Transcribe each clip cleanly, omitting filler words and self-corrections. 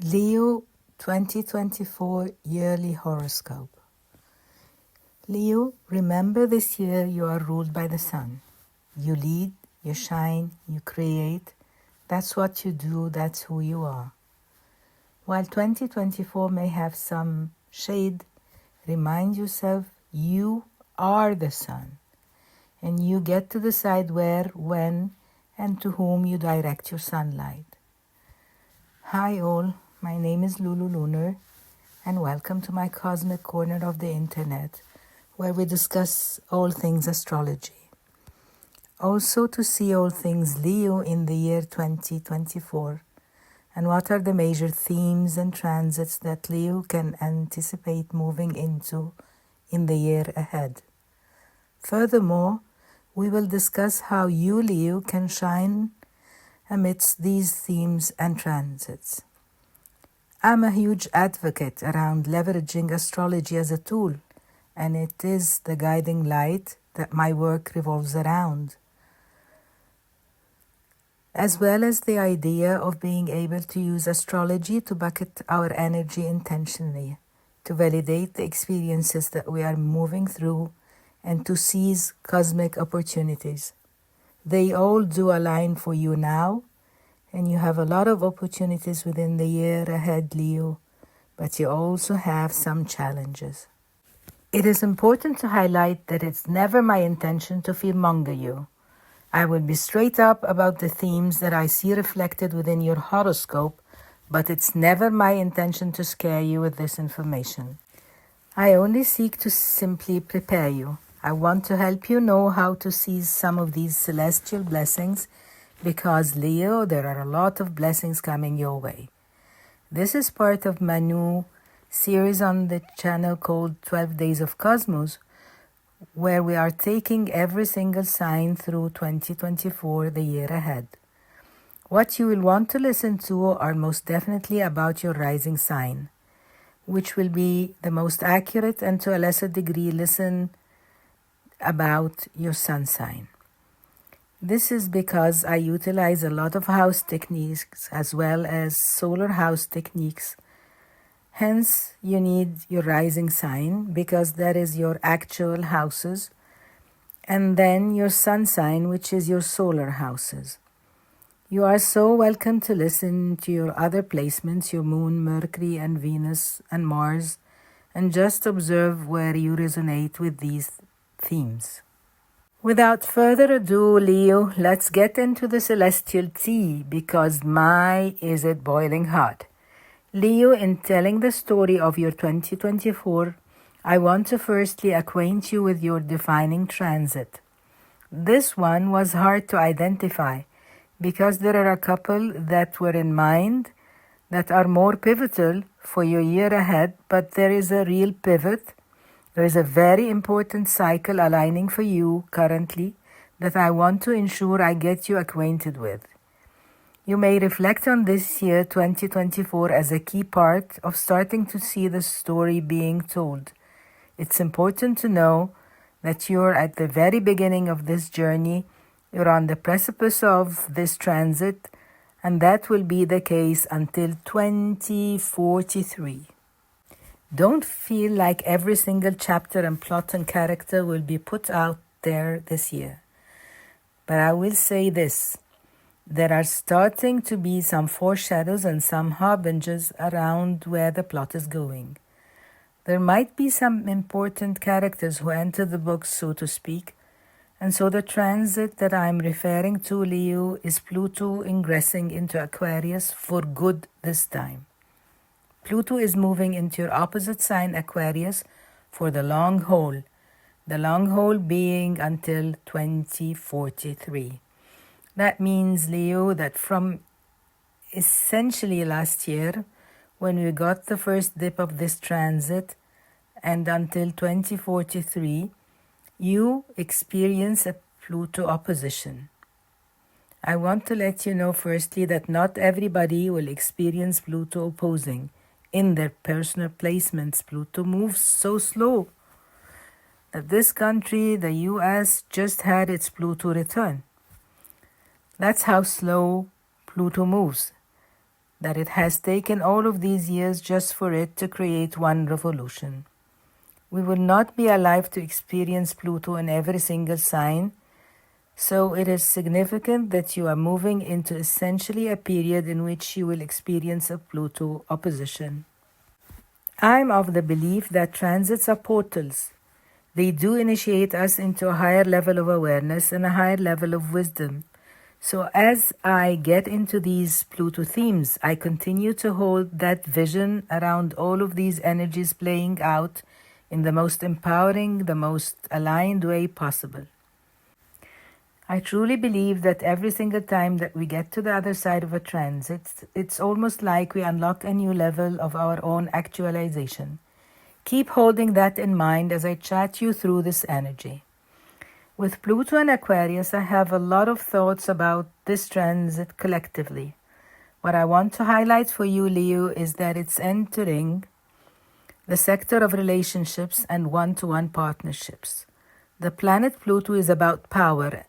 Leo 2024 Yearly Horoscope. Leo, remember this year you are ruled by the sun. You lead, you shine, you create. That's what you do, that's who you are. While 2024 may have some shade, remind yourself you are the sun. And you get to decide where, when, and to whom you direct your sunlight. Hi all. My name is Lulu Lunar, and welcome to my cosmic corner of the internet, where we discuss all things astrology. Also to see all things Leo in the year 2024, and what are the major themes and transits that Leo can anticipate moving into in the year ahead. Furthermore, we will discuss how you, Leo, can shine amidst these themes and transits. I'm a huge advocate around leveraging astrology as a tool, and it is the guiding light that my work revolves around, as well as the idea of being able to use astrology to bucket our energy intentionally, to validate the experiences that we are moving through, and to seize cosmic opportunities. They all do align for you now, and you have a lot of opportunities within the year ahead, Leo, but you also have some challenges. It is important to highlight that it's never my intention to fearmonger you. I will be straight up about the themes that I see reflected within your horoscope, but it's never my intention to scare you with this information. I only seek to simply prepare you. I want to help you know how to seize some of these celestial blessings, because, Leo, there are a lot of blessings coming your way. This is part of my new series on the channel called 12 Days of Cosmos, where we are taking every single sign through 2024, the year ahead. What you will want to listen to are most definitely about your rising sign, which will be the most accurate, and to a lesser degree listen about your sun sign. This is because I utilize a lot of house techniques as well as solar house techniques. Hence, you need your rising sign, because that is your actual houses, and then your sun sign, which is your solar houses. You are so welcome to listen to your other placements, your moon, Mercury, and Venus, and Mars, and just observe where you resonate with these themes. Without further ado, Leo, let's get into the celestial tea, because my, is it boiling hot. Leo, in telling the story of your 2024, I want to firstly acquaint you with your defining transit. This one was hard to identify, because there are a couple that were in mind that are more pivotal for your year ahead, but there is a real pivot. There is a very important cycle aligning for you currently that I want to ensure I get you acquainted with. You may reflect on this year 2024 as a key part of starting to see the story being told. It's important to know that you're at the very beginning of this journey. You're on the precipice of this transit, and that will be the case until 2043. Don't feel like every single chapter and plot and character will be put out there this year. But I will say this. There are starting to be some foreshadows and some harbingers around where the plot is going. There might be some important characters who enter the books, so to speak, and so the transit that I'm referring to, Leo, is Pluto ingressing into Aquarius for good this time. Pluto is moving into your opposite sign, Aquarius, for the long haul being until 2043. That means, Leo, that from essentially last year, when we got the first dip of this transit, and until 2043, you experience a Pluto opposition. I want to let you know firstly that not everybody will experience Pluto opposing. In their personal placements, Pluto moves so slow that this country, the US, just had its Pluto return. That's how slow Pluto moves. that it has taken all of these years just for it to create one revolution. We will not be alive to experience Pluto in every single sign, so it is significant that you are moving into essentially a period in which you will experience a Pluto opposition. I'm of the belief that transits are portals. They do initiate us into a higher level of awareness and a higher level of wisdom. So as I get into these Pluto themes, I continue to hold that vision around all of these energies playing out in the most empowering, the most aligned way possible. I truly believe that every single time that we get to the other side of a transit, it's almost like we unlock a new level of our own actualization. Keep holding that in mind as I chat you through this energy. With Pluto and Aquarius, I have a lot of thoughts about this transit collectively. What I want to highlight for you, Leo, is that it's entering the sector of relationships and one-to-one partnerships. The planet Pluto is about power,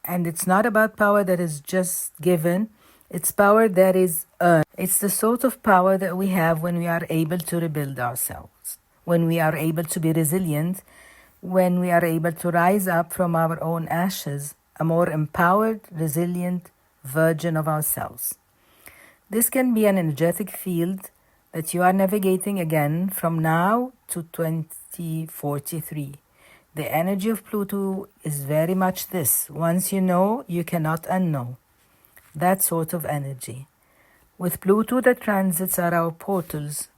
and it's not about power that is just given. It's power that is earned. It's the sort of power that we have when we are able to rebuild ourselves, when we are able to be resilient, when we are able to rise up from our own ashes, a more empowered, resilient version of ourselves. This can be an energetic field that you are navigating again from now to 2043. The energy of Pluto is very much this. Once you know, you cannot unknow. That sort of energy. With Pluto, the transits are our portals,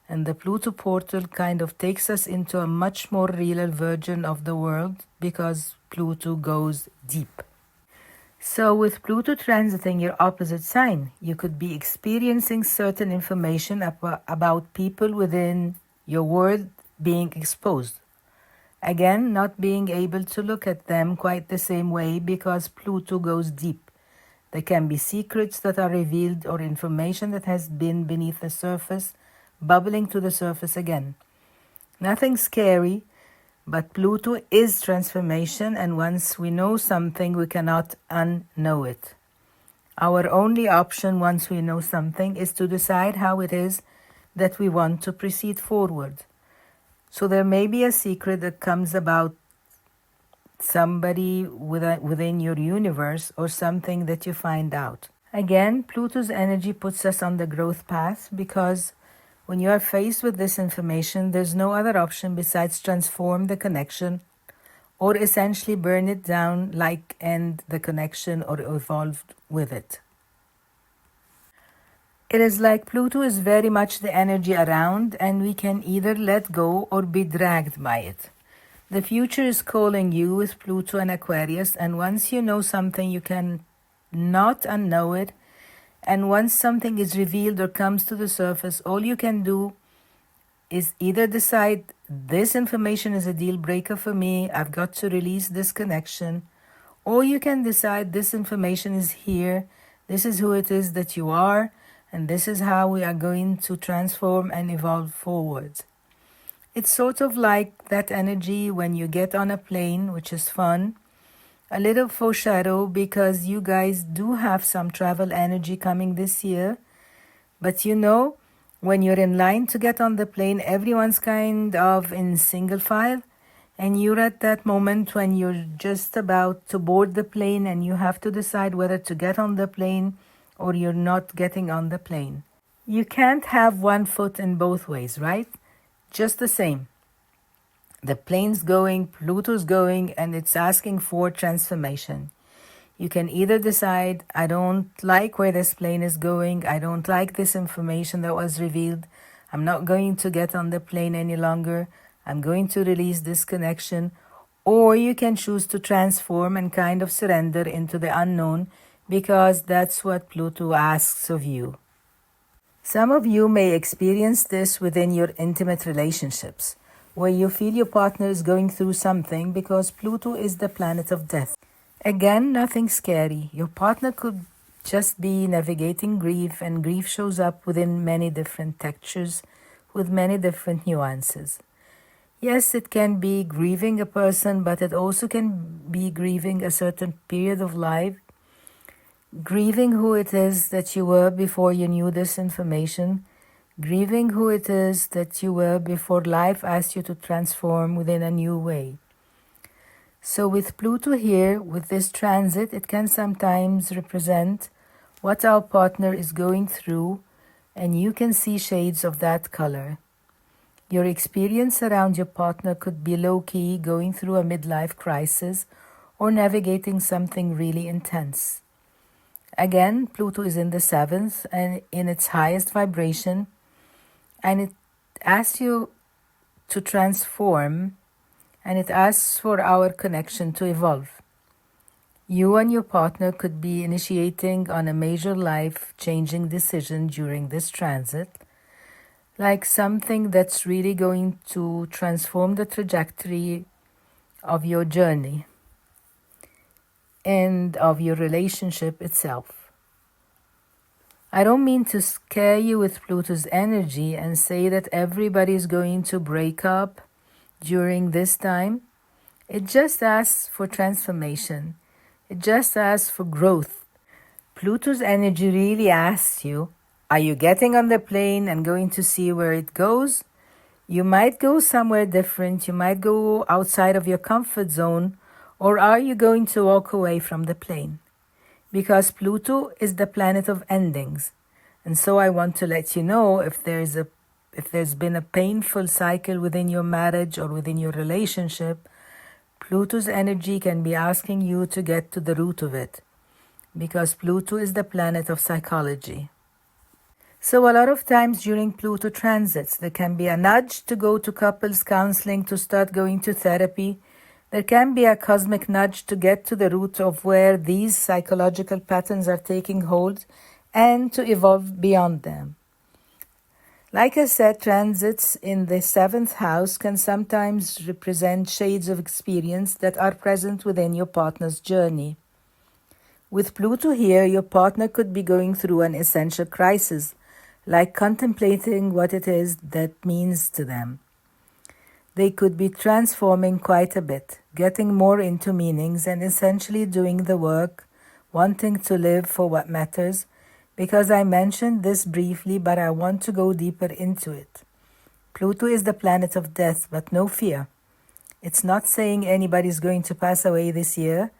and the Pluto portal kind of takes us into a much more real version of the world because Pluto goes deep. So with Pluto transiting your opposite sign, you could be experiencing certain information about people within your world being exposed. Again, not being able to look at them quite the same way because Pluto goes deep. There can be secrets that are revealed or information that has been beneath the surface bubbling to the surface again. Nothing scary, but Pluto is transformation, and once we know something, we cannot unknow it. Our only option once we know something is to decide how it is that we want to proceed forward. So there may be a secret that comes about somebody within your universe or something that you find out. Again, Pluto's energy puts us on the growth path because when you are faced with this information, there's no other option besides transform the connection or essentially burn it down, like end the connection or evolve with it. It is like Pluto is very much the energy around, and we can either let go or be dragged by it. The future is calling you with Pluto and Aquarius, and once you know something, you can not unknow it. And once something is revealed or comes to the surface, all you can do is either decide this information is a deal breaker for me, I've got to release this connection, or you can decide this information is here, this is who it is that you are, and this is how we are going to transform and evolve forward. It's sort of like that energy when you get on a plane, which is fun. A little foreshadow because you guys do have some travel energy coming this year. But you know, when you're in line to get on the plane, everyone's kind of in single file. And you're at that moment when you're just about to board the plane and you have to decide whether to get on the plane or you're not getting on the plane. You can't have one foot in both ways, right? Just the same. The plane's going, Pluto's going, and it's asking for transformation. You can either decide, I don't like where this plane is going, I don't like this information that was revealed, I'm not going to get on the plane any longer, I'm going to release this connection, or you can choose to transform and kind of surrender into the unknown because that's what Pluto asks of you. Some of you may experience this within your intimate relationships, where you feel your partner is going through something because Pluto is the planet of death. Again, nothing scary. Your partner could just be navigating grief, and grief shows up within many different textures with many different nuances. Yes, it can be grieving a person, but it also can be grieving a certain period of life. grieving who it is that you were before you knew this information, grieving who it is that you were before life asked you to transform within a new way. So with Pluto here, with this transit, it can sometimes represent what our partner is going through, and you can see shades of that color. Your experience around your partner could be low-key, going through a midlife crisis, or navigating something really intense. Again, Pluto is in the 7th and in its highest vibration, and it asks you to transform, and it asks for our connection to evolve. You and your partner could be initiating on a major life-changing decision during this transit, like something that's really going to transform the trajectory of your journey and of your relationship itself. I don't mean to scare you with Pluto's energy and say that everybody's going to break up during this time. It just asks for transformation. It just asks for growth. Pluto's energy really asks you, are you getting on the plane and going to see where it goes? You might go somewhere different. You might go outside of your comfort zone. Or are you going to walk away from the plane? Because Pluto is the planet of endings. And so I want to let you know if there's been a painful cycle within your marriage or within your relationship, Pluto's energy can be asking you to get to the root of it. Because Pluto is the planet of psychology. So a lot of times during Pluto transits, there can be a nudge to go to couples counseling, to start going to therapy. There can be a cosmic nudge to get to the root of where these psychological patterns are taking hold and to evolve beyond them. Like I said, transits in the 7th house can sometimes represent shades of experience that are present within your partner's journey. With Pluto here, your partner could be going through an essential crisis, like contemplating what it is that means to them. They could be transforming quite a bit, getting more into meanings and essentially doing the work, wanting to live for what matters, because I mentioned this briefly, but I want to go deeper into it. Pluto is the planet of death, but no fear. It's not saying anybody's going to pass away this year,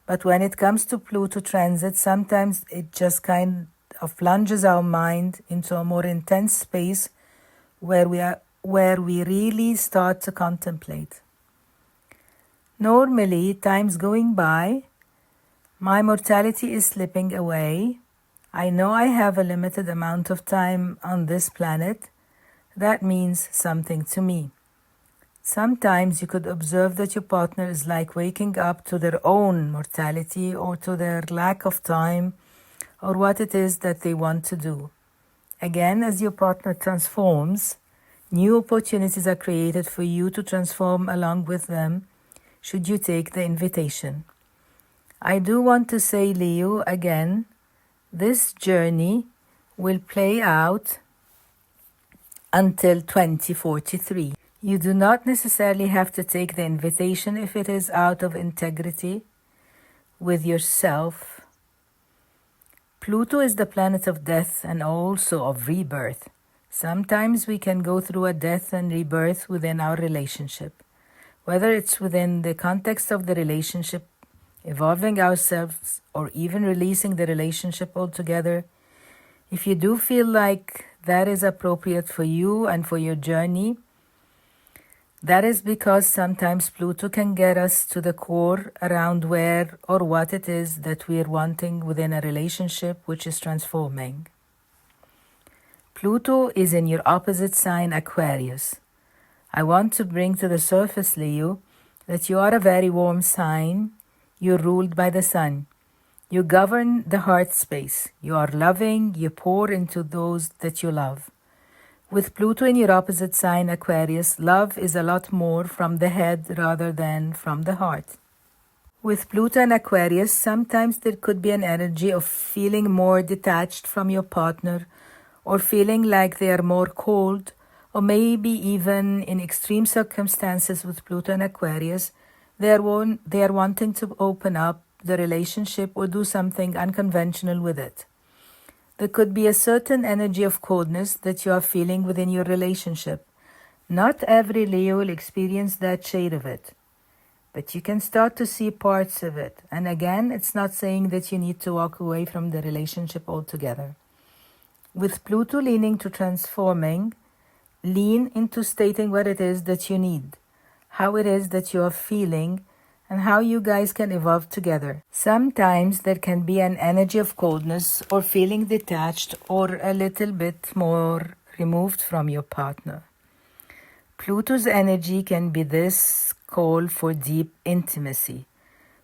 but when it comes to Pluto transit, sometimes it just kind of plunges our mind into a more intense space where we really start to contemplate. Normally, time's going by, my mortality is slipping away. I know I have a limited amount of time on this planet. That means something to me. Sometimes you could observe that your partner is like waking up to their own mortality or to their lack of time or what it is that they want to do. Again, as your partner transforms, new opportunities are created for you to transform along with them, should you take the invitation. I do want to say, Leo, again, this journey will play out until 2043. You do not necessarily have to take the invitation if it is out of integrity with yourself. Pluto is the planet of death and also of rebirth. Sometimes we can go through a death and rebirth within our relationship, whether it's within the context of the relationship, evolving ourselves, or even releasing the relationship altogether. If you do feel like that is appropriate for you and for your journey, that is because sometimes Pluto can get us to the core around where or what it is that we are wanting within a relationship which is transforming. Pluto is in your opposite sign, Aquarius. I want to bring to the surface, Leo, that you are a very warm sign. You're ruled by the sun. You govern the heart space. You are loving. You pour into those that you love. With Pluto in your opposite sign, Aquarius, love is a lot more from the head rather than from the heart. With Pluto and Aquarius, sometimes there could be an energy of feeling more detached from your partner or feeling like they are more cold, or maybe even in extreme circumstances with Pluto and Aquarius, they are wanting to open up the relationship or do something unconventional with it. There could be a certain energy of coldness that you are feeling within your relationship. Not every Leo will experience that shade of it, but you can start to see parts of it. And again, it's not saying that you need to walk away from the relationship altogether. With Pluto leaning to transforming, lean into stating what it is that you need, how it is that you are feeling, and how you guys can evolve together. Sometimes there can be an energy of coldness or feeling detached or a little bit more removed from your partner. Pluto's energy can be this call for deep intimacy.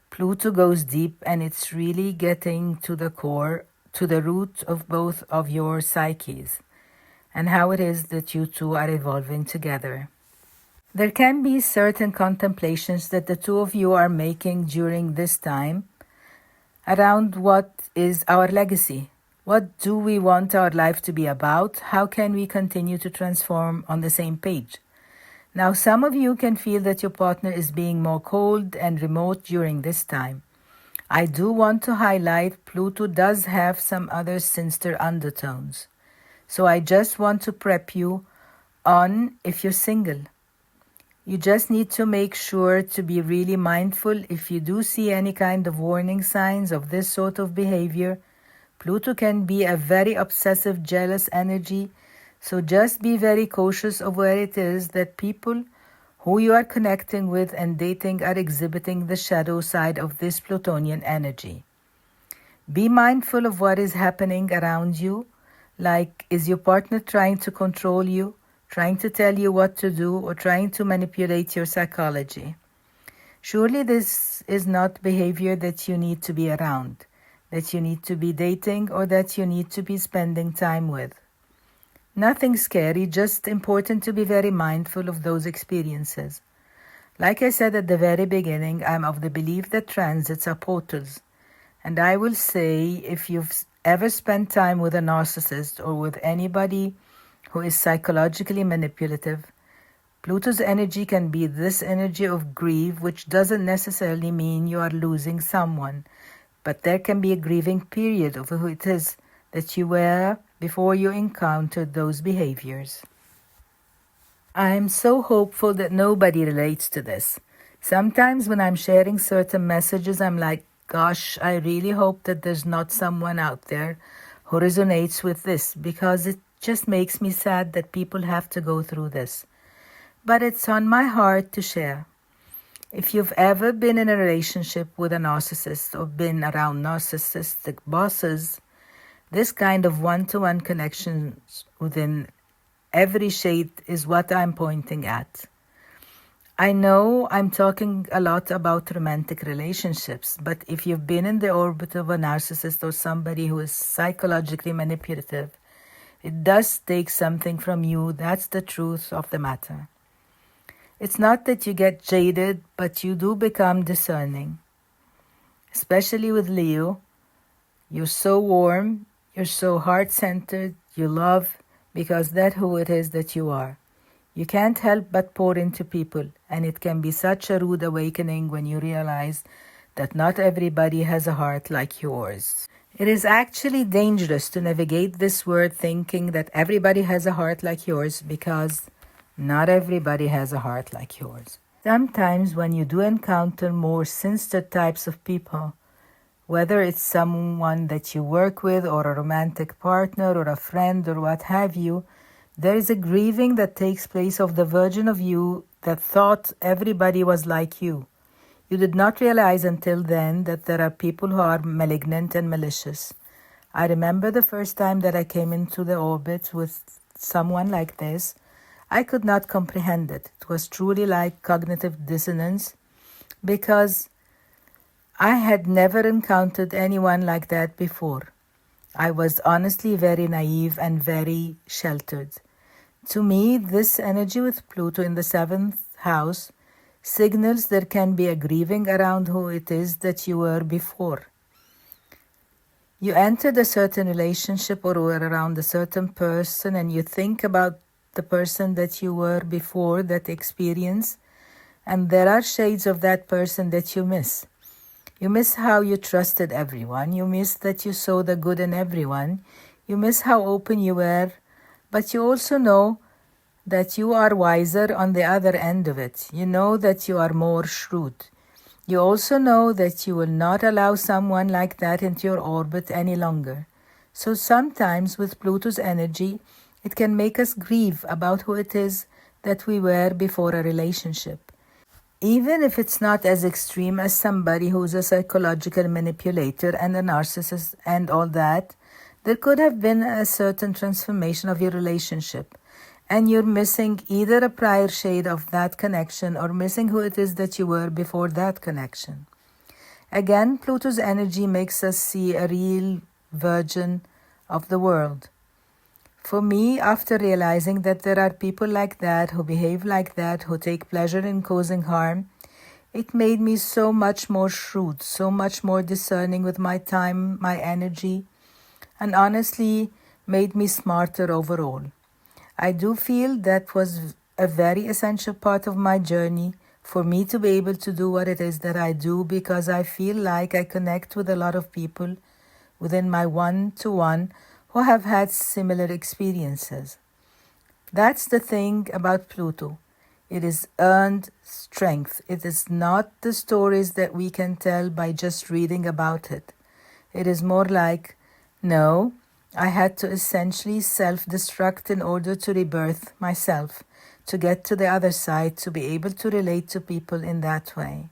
Pluto goes deep and it's really getting to the core, to the root of both of your psyches and how it is that you two are evolving together. There can be certain contemplations that the two of you are making during this time around what is our legacy. What do we want our life to be about? How can we continue to transform on the same page? Now, some of you can feel that your partner is being more cold and remote during this time. I do want to highlight Pluto does have some other sinister undertones. So I just want to prep you on if you're single. You just need to make sure to be really mindful if you do see any kind of warning signs of this sort of behavior. Pluto can be a very obsessive, jealous energy. So just be very cautious of where it is that people who you are connecting with and dating are exhibiting the shadow side of this Plutonian energy. Be mindful of what is happening around you. Like, is your partner trying to control you, trying to tell you what to do, or trying to manipulate your psychology? Surely this is not behavior that you need to be around, that you need to be dating, or that you need to be spending time with. Nothing scary, just important to be very mindful of those experiences. Like I said at the very beginning, I'm of the belief that transits are portals. And I will say, if you've ever spent time with a narcissist or with anybody who is psychologically manipulative, Pluto's energy can be this energy of grief, which doesn't necessarily mean you are losing someone, but there can be a grieving period of who it is that you were before you encountered those behaviors. I'm so hopeful that nobody relates to this. Sometimes when I'm sharing certain messages, I'm like, gosh, I really hope that there's not someone out there who resonates with this, because it just makes me sad that people have to go through this. But it's on my heart to share. If you've ever been in a relationship with a narcissist or been around narcissistic bosses, this kind of one-to-one connections within every shade is what I'm pointing at. I know I'm talking a lot about romantic relationships, but if you've been in the orbit of a narcissist or somebody who is psychologically manipulative, it does take something from you. That's the truth of the matter. It's not that you get jaded, but you do become discerning. Especially with Leo, you're so warm, you're so heart-centered, you love, because that's who it is that you are. You can't help but pour into people, and it can be such a rude awakening when you realize that not everybody has a heart like yours. It is actually dangerous to navigate this world thinking that everybody has a heart like yours, because not everybody has a heart like yours. Sometimes when you do encounter more sinister types of people, whether it's someone that you work with or a romantic partner or a friend or what have you, there is a grieving that takes place of the version of you that thought everybody was like you. You did not realize until then that there are people who are malignant and malicious. I remember the first time that I came into the orbit with someone like this, I could not comprehend it. It was truly like cognitive dissonance, because I had never encountered anyone like that before. I was honestly very naive and very sheltered. To me, this energy with Pluto in the 7th house signals there can be a grieving around who it is that you were before. You entered a certain relationship or were around a certain person, and you think about the person that you were before that experience, and there are shades of that person that you miss. You miss how you trusted everyone. You miss that you saw the good in everyone. You miss how open you were. But you also know that you are wiser on the other end of it. You know that you are more shrewd. You also know that you will not allow someone like that into your orbit any longer. So sometimes with Pluto's energy, it can make us grieve about who it is that we were before a relationship. Even if it's not as extreme as somebody who's a psychological manipulator and a narcissist and all that, there could have been a certain transformation of your relationship. And you're missing either a prior shade of that connection or missing who it is that you were before that connection. Again, Pluto's energy makes us see a real version of the world. For me, after realizing that there are people like that, who behave like that, who take pleasure in causing harm, it made me so much more shrewd, so much more discerning with my time, my energy, and honestly made me smarter overall. I do feel that was a very essential part of my journey for me to be able to do what it is that I do, because I feel like I connect with a lot of people within my one-to-one who have had similar experiences. That's the thing about Pluto. It is earned strength. It is not the stories that we can tell by just reading about it. It is more like, no, I had to essentially self-destruct in order to rebirth myself, to get to the other side, to be able to relate to people in that way.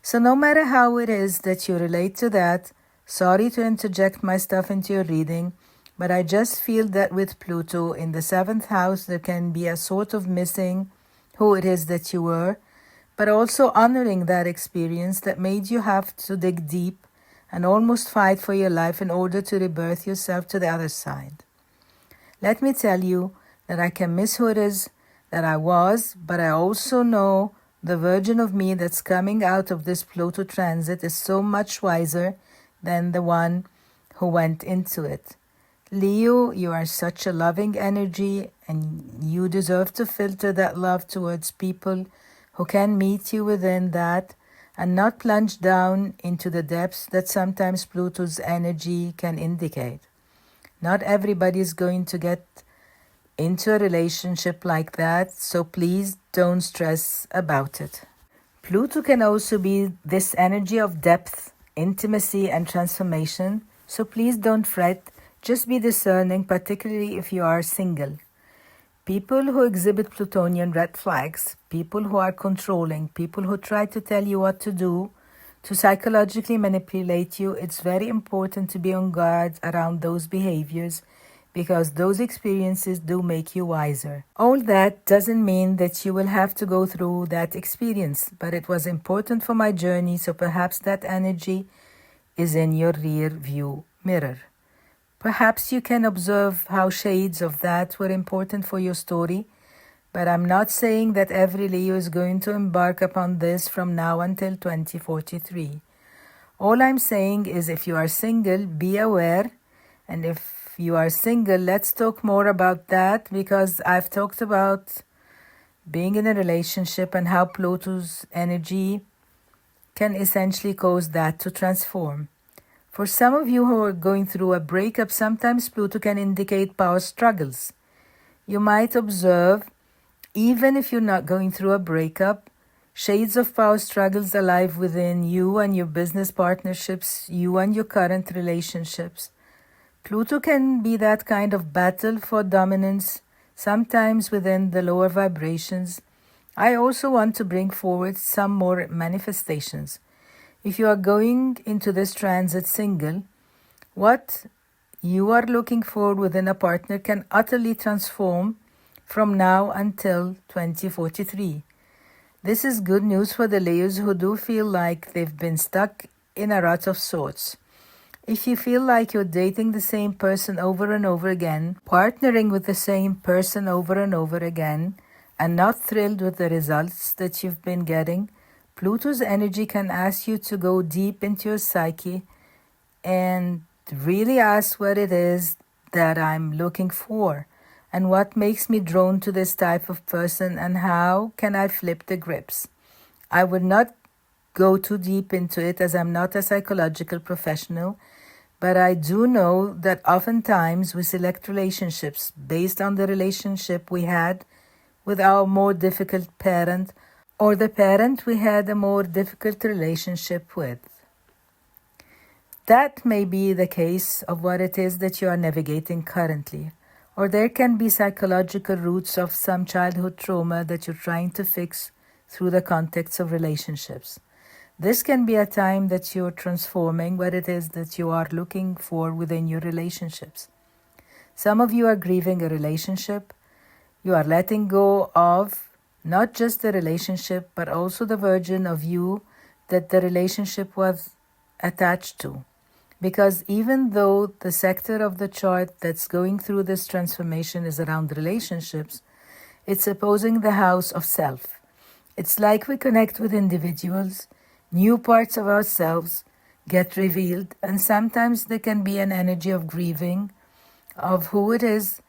So no matter how it is that you relate to that, sorry to interject my stuff into your reading, but I just feel that with Pluto in the 7th house, there can be a sort of missing who it is that you were, but also honoring that experience that made you have to dig deep and almost fight for your life in order to rebirth yourself to the other side. Let me tell you that I can miss who it is that I was, but I also know the version of me that's coming out of this Pluto transit is so much wiser than the one who went into it. Leo, you are such a loving energy, and you deserve to filter that love towards people who can meet you within that and not plunge down into the depths that sometimes Pluto's energy can indicate. Not everybody is going to get into a relationship like that, so please don't stress about it. Pluto can also be this energy of depth, intimacy, and transformation, so please don't fret. Just be discerning, particularly if you are single. People who exhibit Plutonian red flags, people who are controlling, people who try to tell you what to do, to psychologically manipulate you, it's very important to be on guard around those behaviors, because those experiences do make you wiser. All that doesn't mean that you will have to go through that experience, but it was important for my journey, so perhaps that energy is in your rear view mirror. Perhaps you can observe how shades of that were important for your story, but I'm not saying that every Leo is going to embark upon this from now until 2043. All I'm saying is if you are single, be aware, and if you are single, let's talk more about that, because I've talked about being in a relationship and how Pluto's energy can essentially cause that to transform. For some of you who are going through a breakup, sometimes Pluto can indicate power struggles. You might observe, even if you're not going through a breakup, shades of power struggles alive within you and your business partnerships, you and your current relationships. Pluto can be that kind of battle for dominance, sometimes within the lower vibrations. I also want to bring forward some more manifestations. If you are going into this transit single, what you are looking for within a partner can utterly transform from now until 2043. This is good news for the Leos who do feel like they've been stuck in a rut of sorts. If you feel like you're dating the same person over and over again, partnering with the same person over and over again, and not thrilled with the results that you've been getting, Pluto's energy can ask you to go deep into your psyche and really ask what it is that I'm looking for and what makes me drawn to this type of person and how can I flip the grips. I would not go too deep into it as I'm not a psychological professional, but I do know that oftentimes we select relationships based on the relationship we had with our more difficult parent or the parent we had a more difficult relationship with. That may be the case of what it is that you are navigating currently, or there can be psychological roots of some childhood trauma that you're trying to fix through the context of relationships. This can be a time that you're transforming what it is that you are looking for within your relationships. Some of you are grieving a relationship. You are letting go of not just the relationship, but also the version of you that the relationship was attached to. Because even though the sector of the chart that's going through this transformation is around relationships, it's opposing the house of self. It's like we connect with individuals, new parts of ourselves get revealed, and sometimes there can be an energy of grieving of who it is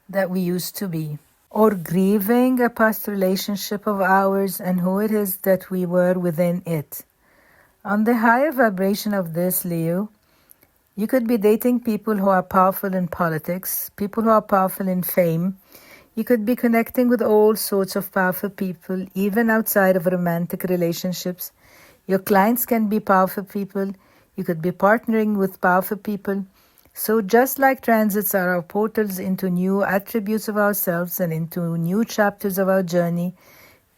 that we used to be, or grieving a past relationship of ours and who it is that we were within it. On the higher vibration of this, Leo, you could be dating people who are powerful in politics, people who are powerful in fame. You could be connecting with all sorts of powerful people, even outside of romantic relationships. Your clients can be powerful people. You could be partnering with powerful people. So just like transits are our portals into new attributes of ourselves and into new chapters of our journey,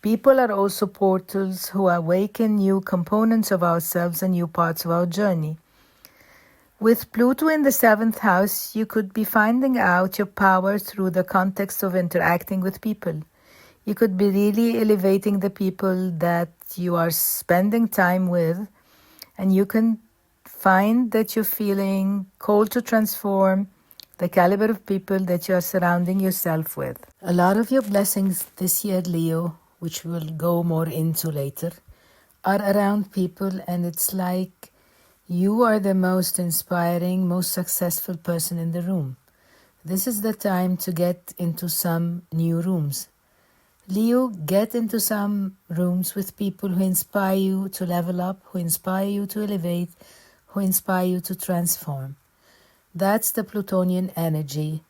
people are also portals who awaken new components of ourselves and new parts of our journey. With Pluto in the 7th house, you could be finding out your power through the context of interacting with people. You could be really elevating the people that you are spending time with, and you can find that you're feeling called to transform the caliber of people that you are surrounding yourself with. A lot of your blessings this year, Leo, which we'll go more into later, are around people, and it's like you are the most inspiring, most successful person in the room. This is the time to get into some new rooms. Leo, get into some rooms with people who inspire you to level up, who inspire you to elevate, who inspire you to transform. That's the Plutonian energy.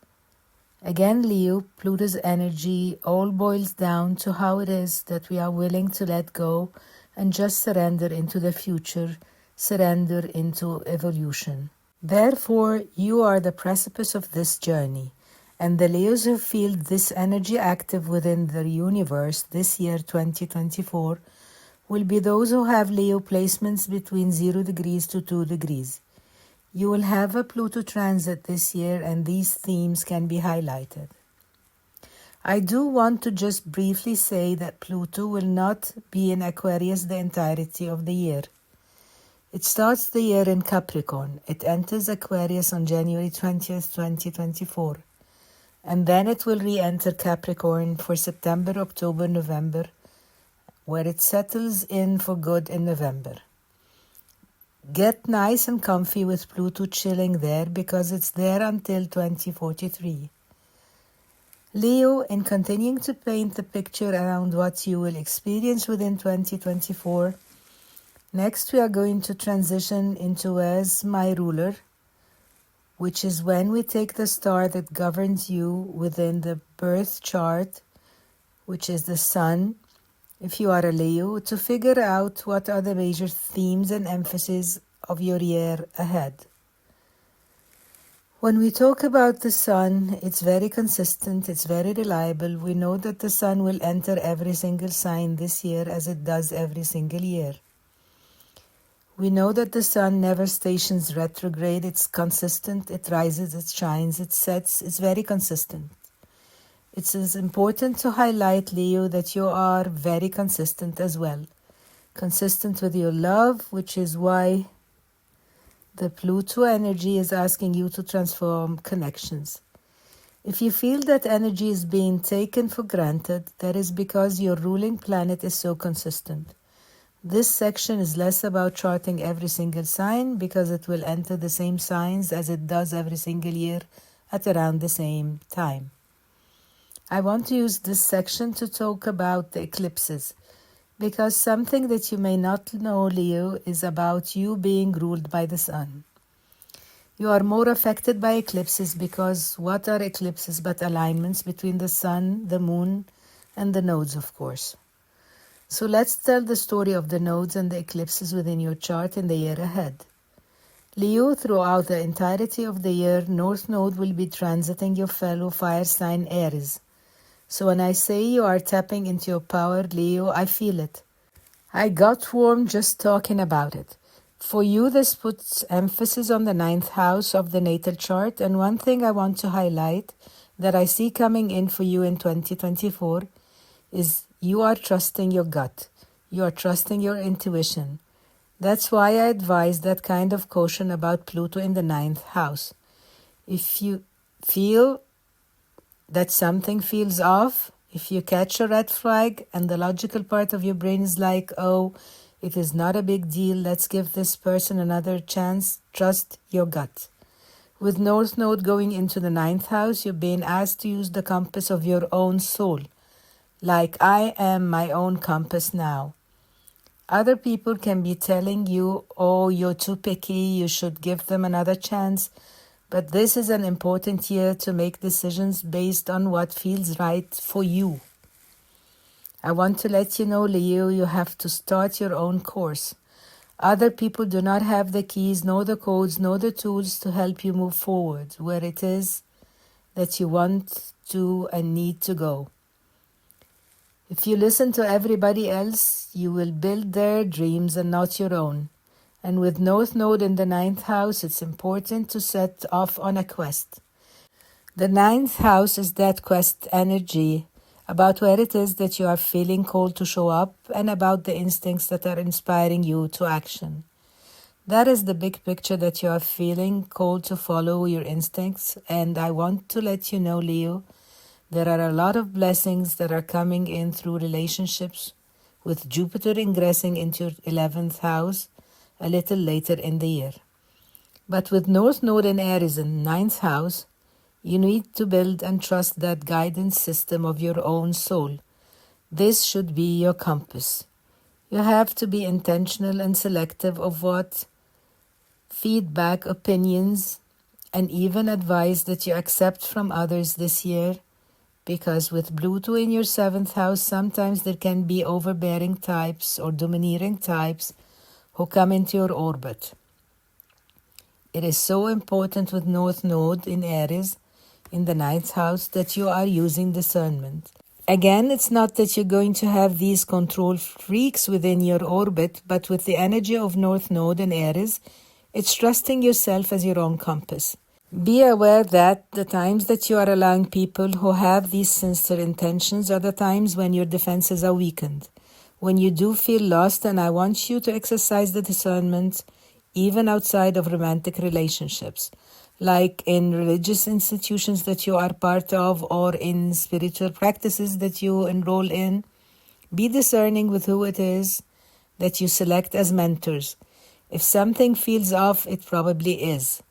Again, Leo, Pluto's energy all boils down to how it is that we are willing to let go and just surrender into the future, surrender into evolution. Therefore, you are the precipice of this journey, and the Leos who feel this energy active within the universe this year, 2024, will be those who have Leo placements between 0 degrees to 2 degrees. You will have a Pluto transit this year, and these themes can be highlighted. I do want to just briefly say that Pluto will not be in Aquarius the entirety of the year. It starts the year in Capricorn. It enters Aquarius on January 20th, 2024. And then it will re-enter Capricorn for September, October, November, where it settles in for good in November. Get nice and comfy with Pluto chilling there because it's there until 2043. Leo, in continuing to paint the picture around what you will experience within 2024, next we are going to transition into as my ruler, which is when we take the star that governs you within the birth chart, which is the sun, if you are a Leo, to figure out what are the major themes and emphasis of your year ahead. When we talk about the sun, it's very consistent, it's very reliable. We know that the sun will enter every single sign this year as it does every single year. We know that the sun never stations retrograde. It's consistent, it rises, it shines, it sets, it's very consistent. It is important to highlight, Leo, that you are very consistent as well. Consistent with your love, which is why the Pluto energy is asking you to transform connections. If you feel that energy is being taken for granted, that is because your ruling planet is so consistent. This section is less about charting every single sign because it will enter the same signs as it does every single year at around the same time. I want to use this section to talk about the eclipses because something that you may not know, Leo, is about you being ruled by the sun. You are more affected by eclipses because what are eclipses but alignments between the sun, the moon, and the nodes, of course. So let's tell the story of the nodes and the eclipses within your chart in the year ahead. Leo, throughout the entirety of the year, North Node will be transiting your fellow fire sign Aries. So when I say you are tapping into your power, Leo, I feel it. I got warm just talking about it. For you, this puts emphasis on the 9th house of the natal chart, and one thing I want to highlight that I see coming in for you in 2024 is you are trusting your gut. You are trusting your intuition. That's why I advise that kind of caution about Pluto in the 9th house. If you feel that something feels off, if you catch a red flag and the logical part of your brain is like, oh, it is not a big deal, let's give this person another chance, trust your gut. With North Node going into the 9th house, you're being asked to use the compass of your own soul. Like, I am my own compass now. Other people can be telling you, oh, you're too picky, you should give them another chance. But this is an important year to make decisions based on what feels right for you. I want to let you know, Leo, you have to start your own course. Other people do not have the keys, nor the codes, nor the tools to help you move forward where it is that you want to and need to go. If you listen to everybody else, you will build their dreams and not your own. And with North Node in the 9th house, it's important to set off on a quest. The 9th house is that quest energy, about where it is that you are feeling called to show up and about the instincts that are inspiring you to action. That is the big picture that you are feeling called to follow your instincts. And I want to let you know, Leo, there are a lot of blessings that are coming in through relationships with Jupiter ingressing into your 11th house a little later in the year. But with North Node in Aries in 9th house, you need to build and trust that guidance system of your own soul. This should be your compass. You have to be intentional and selective of what feedback, opinions, and even advice that you accept from others this year, because with Pluto in your 7th house, sometimes there can be overbearing types or domineering types who come into your orbit. It is so important with North Node in Aries in the 9th house that you are using discernment. Again, it's not that you're going to have these control freaks within your orbit, but with the energy of North Node in Aries, it's trusting yourself as your own compass. Be aware that the times that you are allowing people who have these sincere intentions are the times when your defenses are weakened, when you do feel lost, and I want you to exercise the discernment even outside of romantic relationships, like in religious institutions that you are part of or in spiritual practices that you enroll in. Be discerning with who it is that you select as mentors. If something feels off, it probably is.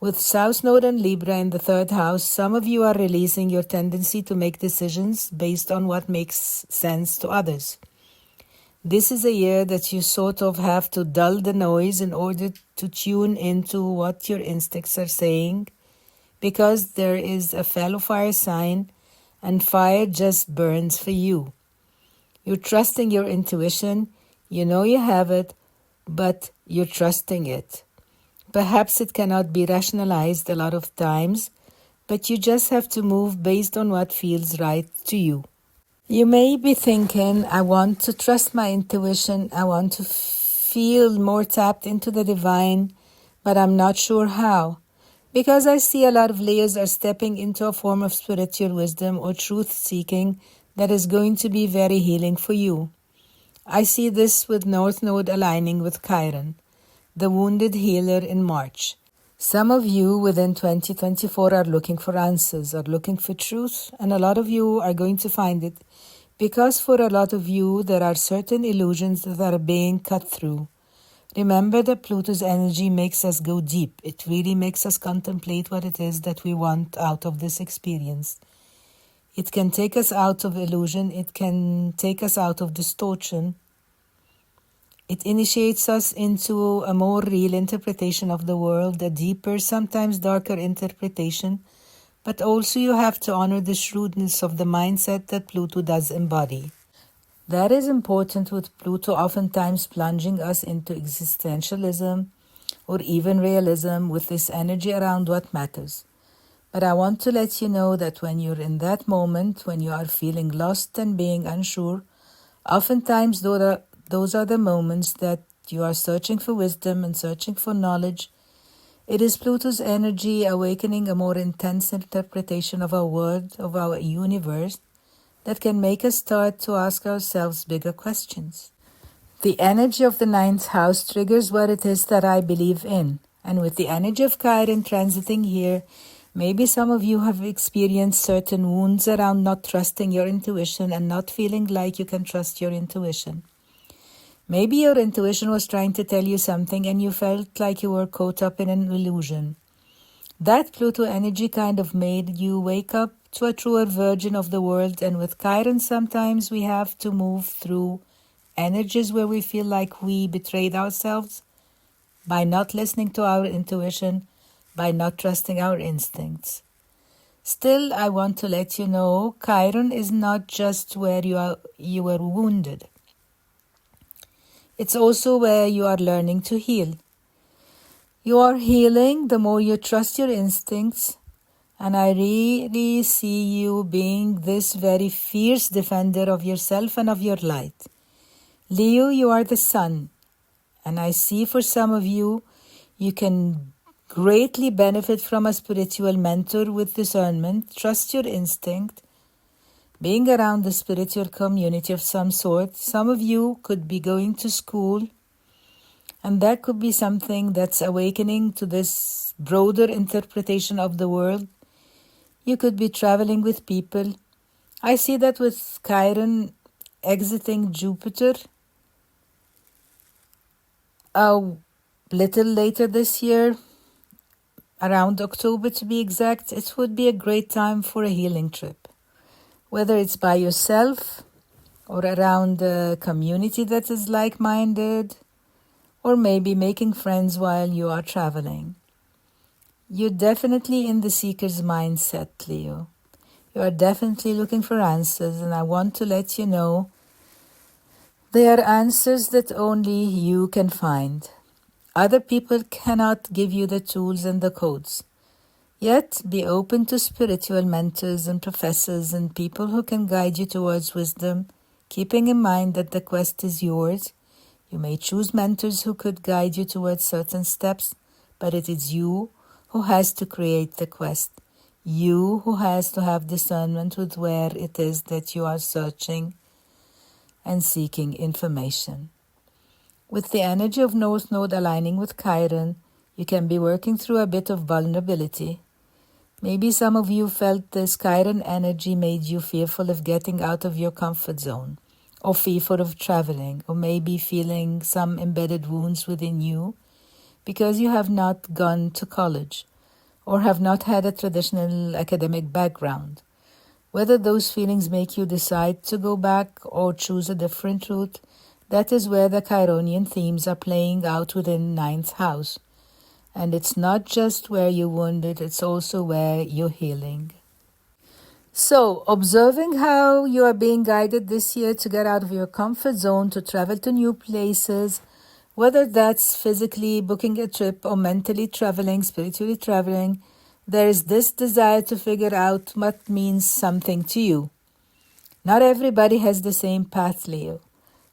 With South Node and Libra in the 3rd house, some of you are releasing your tendency to make decisions based on what makes sense to others. This is a year that you sort of have to dull the noise in order to tune into what your instincts are saying, because there is a fellow fire sign and fire just burns for you. You're trusting your intuition, you know you have it, but you're trusting it. Perhaps it cannot be rationalized a lot of times, but you just have to move based on what feels right to you. You may be thinking, I want to trust my intuition, I want to feel more tapped into the divine, but I'm not sure how. Because I see a lot of Leos are stepping into a form of spiritual wisdom or truth-seeking that is going to be very healing for you. I see this with North Node aligning with Chiron, the wounded healer in March. Some of you within 2024 are looking for answers, are looking for truth, and a lot of you are going to find it, because for a lot of you there are certain illusions that are being cut through. Remember that Pluto's energy makes us go deep. It really makes us contemplate what it is that we want out of this experience. It can take us out of illusion. It can take us out of distortion. It initiates us into a more real interpretation of the world, a deeper, sometimes darker interpretation. But also you have to honor the shrewdness of the mindset that Pluto does embody. That is important, with Pluto oftentimes plunging us into existentialism or even realism with this energy around what matters. But I want to let you know that when you're in that moment, when you are feeling lost and being unsure, oftentimes those are the moments that you are searching for wisdom and searching for knowledge. It is Pluto's energy awakening a more intense interpretation of our world, of our universe, that can make us start to ask ourselves bigger questions. The energy of the ninth house triggers what it is that I believe in. And with the energy of Chiron transiting here, maybe some of you have experienced certain wounds around not trusting your intuition and not feeling like you can trust your intuition. Maybe your intuition was trying to tell you something and you felt like you were caught up in an illusion. That Pluto energy kind of made you wake up to a truer version of the world, and with Chiron sometimes we have to move through energies where we feel like we betrayed ourselves by not listening to our intuition, by not trusting our instincts. Still, I want to let you know, Chiron is not just where you were wounded. It's also where you are learning to heal. You are healing the more you trust your instincts, and I really see you being this very fierce defender of yourself and of your light. Leo, you are the sun, and I see for some of you, you can greatly benefit from a spiritual mentor with discernment. Trust your instinct. Being around a spiritual community of some sort. Some of you could be going to school, and that could be something that's awakening to this broader interpretation of the world. You could be traveling with people. I see that with Chiron exiting Jupiter a little later this year, around October to be exact, it would be a great time for a healing trip. Whether it's by yourself or around a community that is like-minded, or maybe making friends while you are traveling. You're definitely in the seeker's mindset, Leo. You are definitely looking for answers, and I want to let you know they are answers that only you can find. Other people cannot give you the tools and the codes. Yet, be open to spiritual mentors and professors and people who can guide you towards wisdom, keeping in mind that the quest is yours. You may choose mentors who could guide you towards certain steps, but it is you who has to create the quest. You who has to have discernment with where it is that you are searching and seeking information. With the energy of North Node aligning with Chiron, you can be working through a bit of vulnerability. Maybe some of you felt this Chiron energy made you fearful of getting out of your comfort zone, or fearful of traveling, or maybe feeling some embedded wounds within you because you have not gone to college or have not had a traditional academic background. Whether those feelings make you decide to go back or choose a different route, that is where the Chironian themes are playing out within ninth house. And it's not just where you're wounded, it's also where you're healing. So, observing how you are being guided this year to get out of your comfort zone, to travel to new places, whether that's physically booking a trip or mentally traveling, spiritually traveling, there is this desire to figure out what means something to you. Not everybody has the same path, Leo.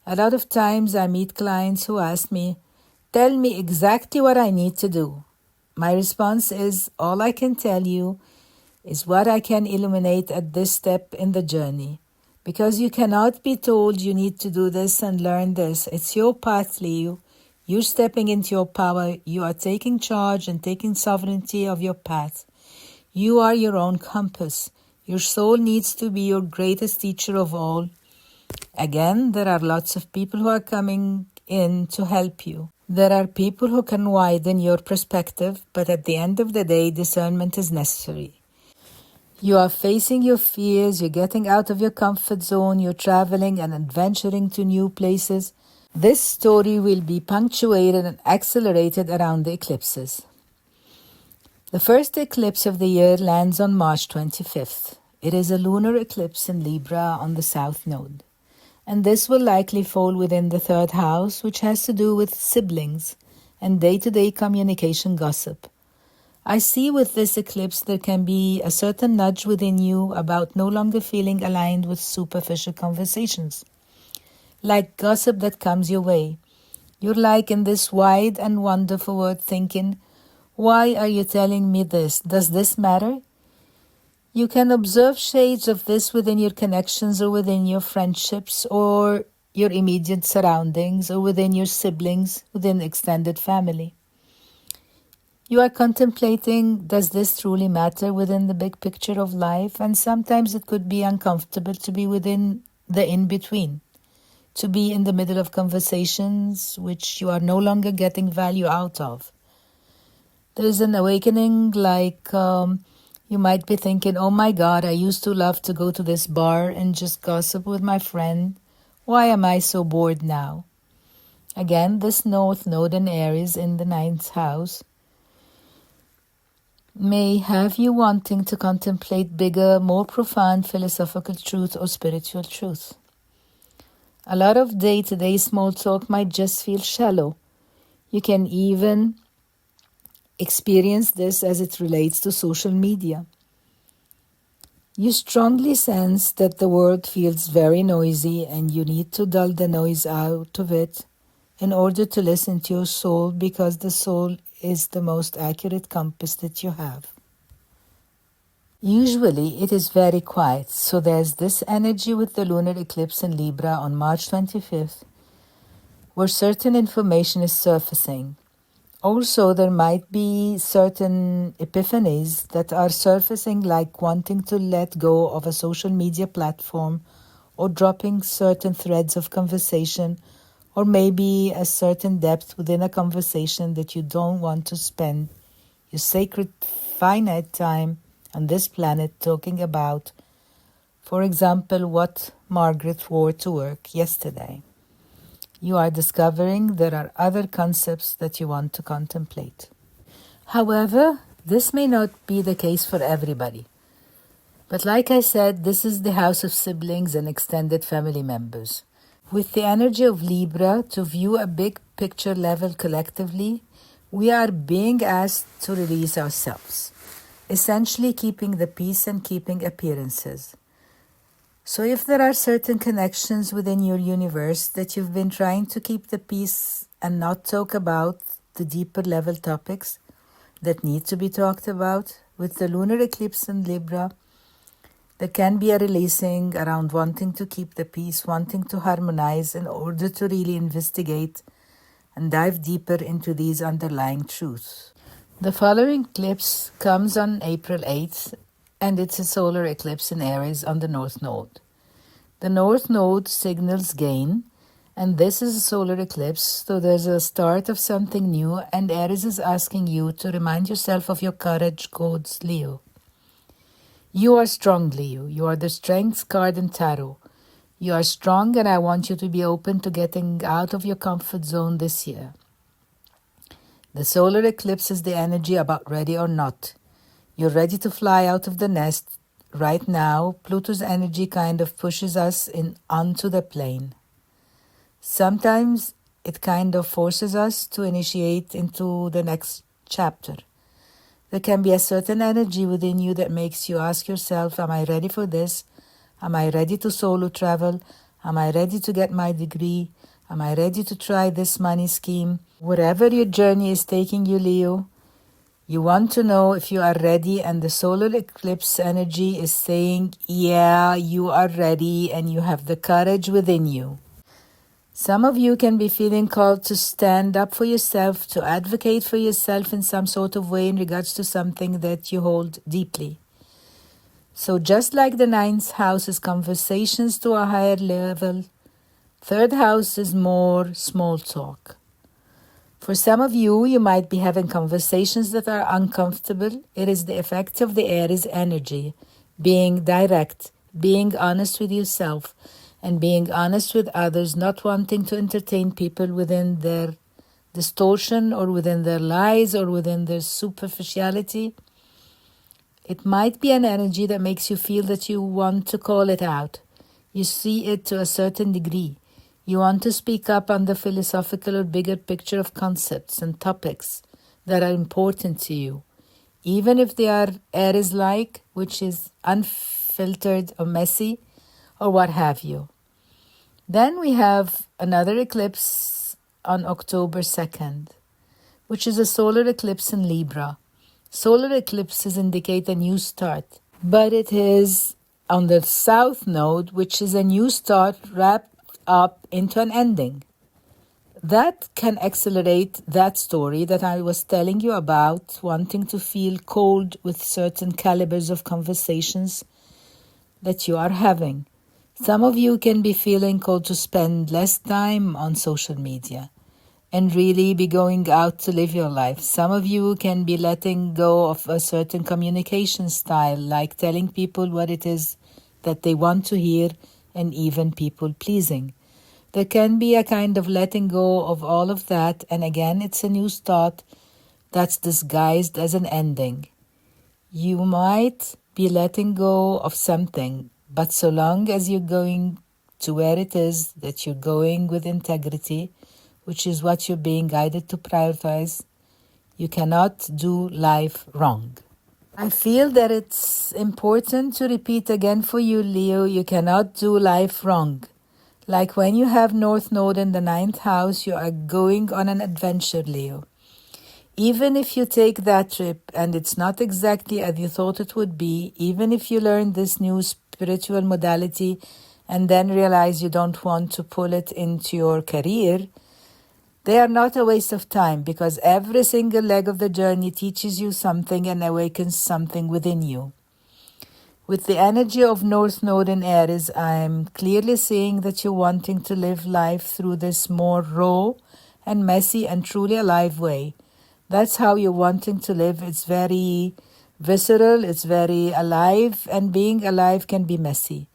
A lot of times I meet clients who ask me, "Tell me exactly what I need to do." My response is, all I can tell you is what I can illuminate at this step in the journey. Because you cannot be told you need to do this and learn this. It's your path, Leo. You're stepping into your power. You are taking charge and taking sovereignty of your path. You are your own compass. Your soul needs to be your greatest teacher of all. Again, there are lots of people who are coming in to help you. There are people who can widen your perspective, but at the end of the day, discernment is necessary. You are facing your fears, you're getting out of your comfort zone, you're traveling and adventuring to new places. This story will be punctuated and accelerated around the eclipses. The first eclipse of the year lands on March 25th. It is a lunar eclipse in Libra on the South Node. And this will likely fall within the third house, which has to do with siblings and day-to-day communication gossip. I see with this eclipse there can be a certain nudge within you about no longer feeling aligned with superficial conversations, like gossip that comes your way. You're like in this wide and wonderful world thinking, why are you telling me this? Does this matter? You can observe shades of this within your connections or within your friendships or your immediate surroundings or within your siblings, within extended family. You are contemplating, does this truly matter within the big picture of life? And sometimes it could be uncomfortable to be within the in-between, to be in the middle of conversations which you are no longer getting value out of. There's an awakening like you might be thinking, oh my God, I used to love to go to this bar and just gossip with my friend. Why am I so bored now? Again, this North Node in Aries in the 9th house may have you wanting to contemplate bigger, more profound philosophical truth or spiritual truth. A lot of day-to-day small talk might just feel shallow. You can even experience this as it relates to social media. You strongly sense that the world feels very noisy and you need to dull the noise out of it in order to listen to your soul, because the soul is the most accurate compass that you have. Usually it is very quiet, so there's this energy with the lunar eclipse in Libra on March 25th where certain information is surfacing. Also, there might be certain epiphanies that are surfacing, like wanting to let go of a social media platform or dropping certain threads of conversation, or maybe a certain depth within a conversation that you don't want to spend your sacred finite time on this planet talking about, for example, what Margaret wore to work yesterday. You are discovering there are other concepts that you want to contemplate. However, this may not be the case for everybody. But like I said, this is the house of siblings and extended family members. With the energy of Libra, to view a big picture level collectively, we are being asked to release ourselves, essentially keeping the peace and keeping appearances. So if there are certain connections within your universe that you've been trying to keep the peace and not talk about the deeper level topics that need to be talked about, with the lunar eclipse in Libra, there can be a releasing around wanting to keep the peace, wanting to harmonize in order to really investigate and dive deeper into these underlying truths. The following eclipse comes on April 8th, and it's a solar eclipse in Aries on the North Node. The North Node signals gain, and this is a solar eclipse, so there's a start of something new, and Aries is asking you to remind yourself of your courage codes, Leo. You are strong, Leo. You are the strength card in tarot. You are strong, and I want you to be open to getting out of your comfort zone this year. The solar eclipse is the energy about ready or not. You're ready to fly out of the nest. Right now, Pluto's energy kind of pushes us onto the plane. Sometimes it kind of forces us to initiate into the next chapter. There can be a certain energy within you that makes you ask yourself, am I ready for this? Am I ready to solo travel? Am I ready to get my degree? Am I ready to try this money scheme? Wherever your journey is taking you, Leo, you want to know if you are ready, and the solar eclipse energy is saying, yeah, you are ready and you have the courage within you. Some of you can be feeling called to stand up for yourself, to advocate for yourself in some sort of way in regards to something that you hold deeply. So just like the 9th house is conversations to a higher level, 3rd house is more small talk. For some of you, you might be having conversations that are uncomfortable. It is the effect of the Aries energy. being direct, being honest with yourself, and being honest with others, not wanting to entertain people within their distortion or within their lies or within their superficiality. It might be an energy that makes you feel that you want to call it out. You see it to a certain degree. You want to speak up on the philosophical or bigger picture of concepts and topics that are important to you, even if they are Aries-like, which is unfiltered or messy, or what have you. Then we have another eclipse on October 2nd, which is a solar eclipse in Libra. Solar eclipses indicate a new start, but it is on the south node, which is a new start wrapped up into an ending. That can accelerate that story that I was telling you about, wanting to feel cold with certain calibers of conversations that you are having. Some of you can be feeling called to spend less time on social media and really be going out to live your life. Some of you can be letting go of a certain communication style, like telling people what it is that they want to hear and even people pleasing. There can be a kind of letting go of all of that, and again, it's a new start that's disguised as an ending. You might be letting go of something, but so long as you're going to where it is that you're going with integrity, which is what you're being guided to prioritize, you cannot do life wrong. I feel that it's important to repeat again for you, Leo, you cannot do life wrong. Like when you have North Node in the 9th house, you are going on an adventure, Leo. Even if you take that trip and it's not exactly as you thought it would be, even if you learn this new spiritual modality and then realize you don't want to pull it into your career, they are not a waste of time, because every single leg of the journey teaches you something and awakens something within you. With the energy of North Node in Aries, I'm clearly seeing that you're wanting to live life through this more raw and messy and truly alive way. That's how you're wanting to live. It's very visceral, it's very alive, and being alive can be messy.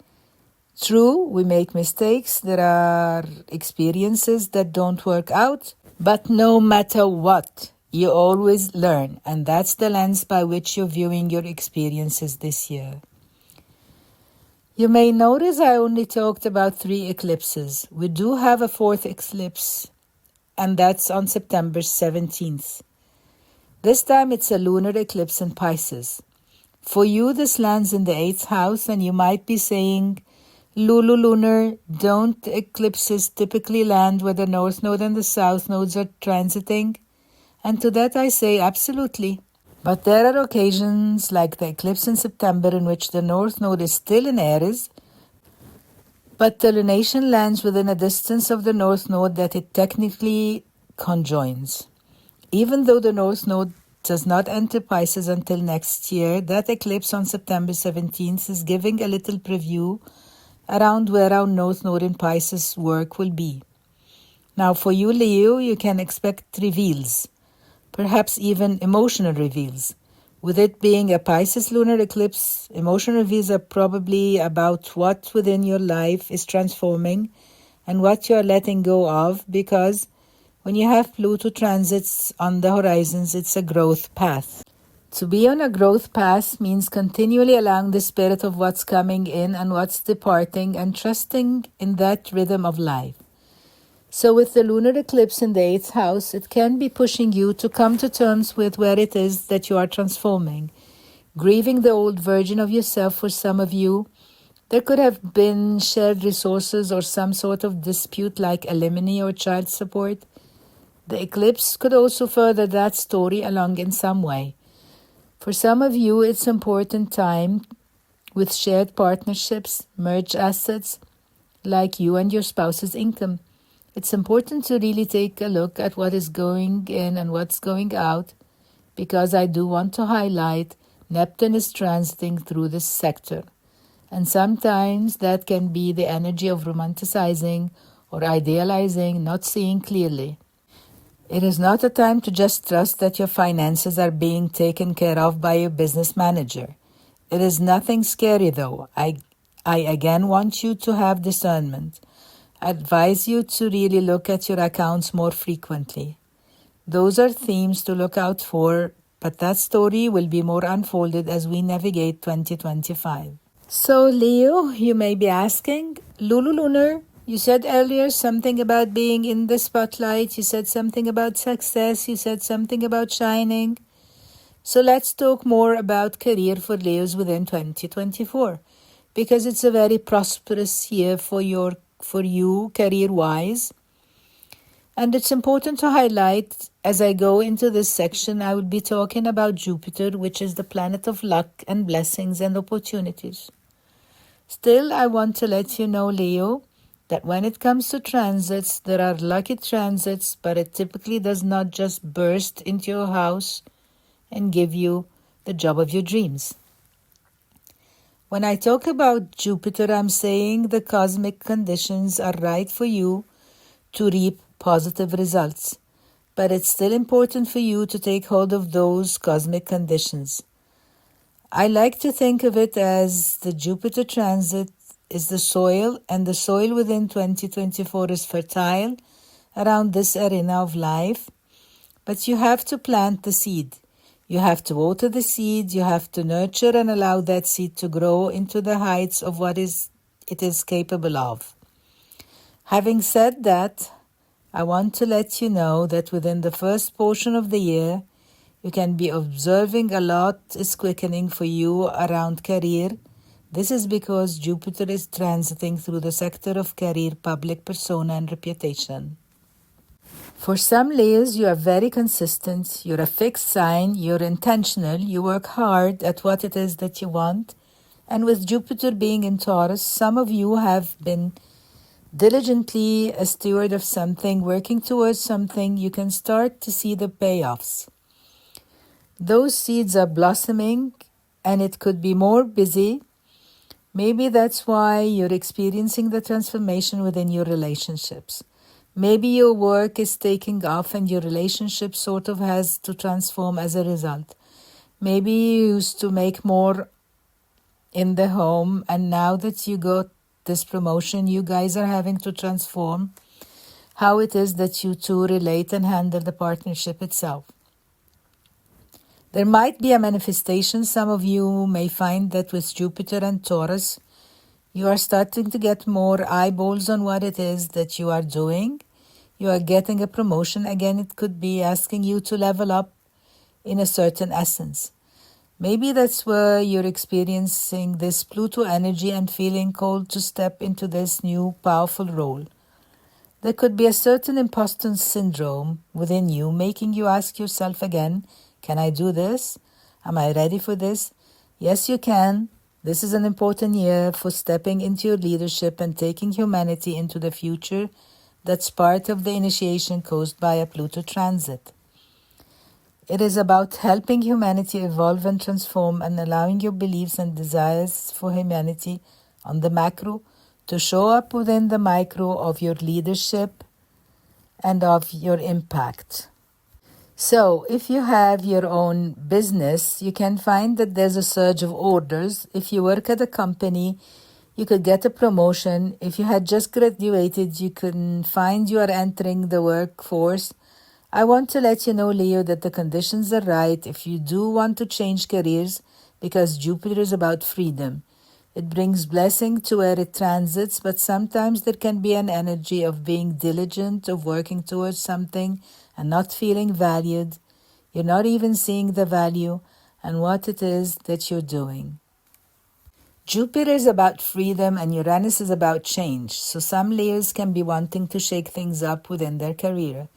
True, we make mistakes, there are experiences that don't work out, but no matter what, you always learn, and that's the lens by which you're viewing your experiences this year. You may notice I only talked about 3 eclipses. We do have a 4th eclipse, and that's on September 17th. This time it's a lunar eclipse in Pisces. For you, this lands in the 8th house, and you might be saying, Lulu Lunar, don't eclipses typically land where the North Node and the South Nodes are transiting? And to that I say, absolutely. But there are occasions like the eclipse in September in which the North Node is still in Aries, but the lunation lands within a distance of the North Node that it technically conjoins. Even though the North Node does not enter Pisces until next year, that eclipse on September 17th is giving a little preview around where our North Node in Pisces work will be. Now for you, Leo, you can expect reveals, perhaps even emotional reveals. With it being a Pisces lunar eclipse, emotional reveals are probably about what within your life is transforming and what you are letting go of, because when you have Pluto transits on the horizons, it's a growth path. To be on a growth path means continually allowing the spirit of what's coming in and what's departing and trusting in that rhythm of life. So with the lunar eclipse in the 8th house, it can be pushing you to come to terms with where it is that you are transforming. Grieving the old version of yourself for some of you. There could have been shared resources or some sort of dispute like alimony or child support. The eclipse could also further that story along in some way. For some of you, it's important time with shared partnerships, merged assets, like you and your spouse's income. It's important to really take a look at what is going in and what's going out, because I do want to highlight Neptune is transiting through this sector. And sometimes that can be the energy of romanticizing or idealizing, not seeing clearly. It is not a time to just trust that your finances are being taken care of by your business manager. It is nothing scary though. I again want you to have discernment. I advise you to really look at your accounts more frequently. Those are themes to look out for, but that story will be more unfolded as we navigate 2025. So, Leo, you may be asking, Lulu Lunar, you said earlier something about being in the spotlight, you said something about success, you said something about shining. So let's talk more about career for Leos within 2024, because it's a very prosperous year for you career-wise. And it's important to highlight, as I go into this section, I will be talking about Jupiter, which is the planet of luck and blessings and opportunities. Still, I want to let you know, Leo, that when it comes to transits, there are lucky transits, but it typically does not just burst into your house and give you the job of your dreams. When I talk about Jupiter, I'm saying the cosmic conditions are right for you to reap positive results, but it's still important for you to take hold of those cosmic conditions. I like to think of it as the Jupiter transit is the soil, and the soil within 2024 is fertile around this arena of life, but you have to plant the seed. You have to water the seed, you have to nurture and allow that seed to grow into the heights of what it is capable of. Having said that, I want to let you know that within the first portion of the year, you can be observing a lot is quickening for you around career. This is because Jupiter is transiting through the sector of career, public persona, and reputation. For some Leos, you are very consistent, you're a fixed sign, you're intentional, you work hard at what it is that you want. And with Jupiter being in Taurus, some of you have been diligently a steward of something, working towards something. You can start to see the payoffs. Those seeds are blossoming, and it could be more busy. Maybe that's why you're experiencing the transformation within your relationships. Maybe your work is taking off and your relationship sort of has to transform as a result. Maybe you used to make more in the home, and now that you got this promotion, you guys are having to transform how it is that you two relate and handle the partnership itself. There might be a manifestation. Some of you may find that with Jupiter and Taurus, you are starting to get more eyeballs on what it is that you are doing. You are getting a promotion. Again, it could be asking you to level up in a certain essence. Maybe that's where you're experiencing this Pluto energy and feeling called to step into this new powerful role. There could be a certain imposter syndrome within you, making you ask yourself again, can I do this? Am I ready for this? Yes, you can. This is an important year for stepping into your leadership and taking humanity into the future. That's part of the initiation caused by a Pluto transit. It is about helping humanity evolve and transform and allowing your beliefs and desires for humanity on the macro to show up within the micro of your leadership and of your impact. So, if you have your own business, you can find that there's a surge of orders. If you work at a company, you could get a promotion. If you had just graduated, you can find you are entering the workforce. I want to let you know, Leo, that the conditions are right if you do want to change careers, because Jupiter is about freedom. It brings blessing to where it transits, but sometimes there can be an energy of being diligent, of working towards something and not feeling valued. You're not even seeing the value and what it is that you're doing. Jupiter is about freedom and Uranus is about change, so some Leos can be wanting to shake things up within their career.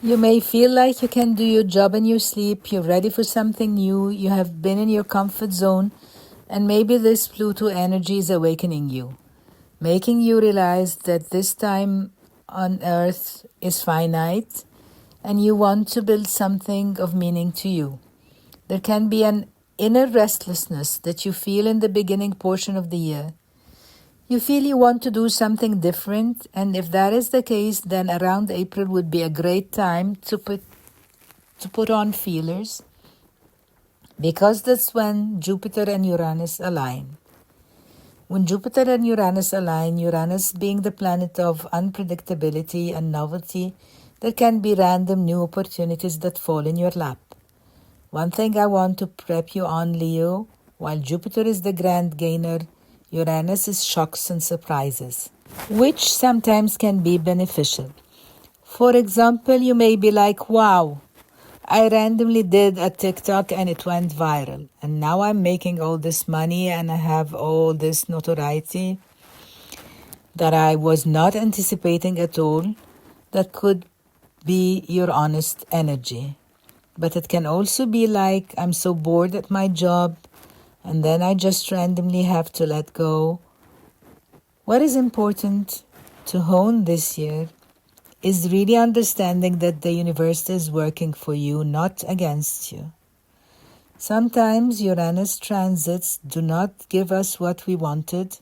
You may feel like you can do your job in your sleep, you're ready for something new, you have been in your comfort zone, and maybe this Pluto energy is awakening you, making you realize that this time on Earth is finite and you want to build something of meaning to you. There can be an inner restlessness that you feel in the beginning portion of the year. You feel you want to do something different, and if that is the case, then around April would be a great time to put on feelers. because that's when Jupiter and Uranus align. When Jupiter and Uranus align, Uranus being the planet of unpredictability and novelty, there can be random new opportunities that fall in your lap. One thing I want to prep you on, Leo, while Jupiter is the grand gainer, Uranus is shocks and surprises, which sometimes can be beneficial. For example, you may be like, wow, I randomly did a TikTok and it went viral. And now I'm making all this money and I have all this notoriety that I was not anticipating at all. That could be your honest energy. But it can also be like, I'm so bored at my job and then I just randomly have to let go. What is important to hone this year is really understanding that the universe is working for you, not against you. Sometimes Uranus transits do not give us what we wanted,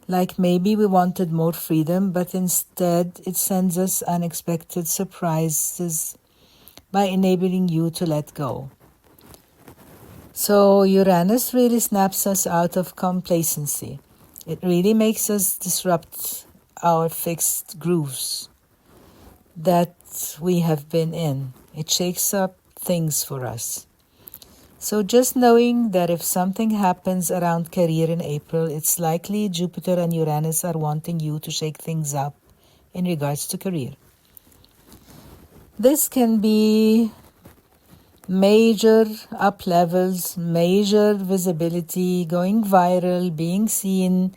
like maybe we wanted more freedom, but instead it sends us unexpected surprises by enabling you to let go. So Uranus really snaps us out of complacency. It really makes us disrupt our fixed grooves that we have been in. It shakes up things for us. So just knowing that if something happens around career in April, it's likely Jupiter and Uranus are wanting you to shake things up in regards to career. This can be major up levels, major visibility, going viral, being seen,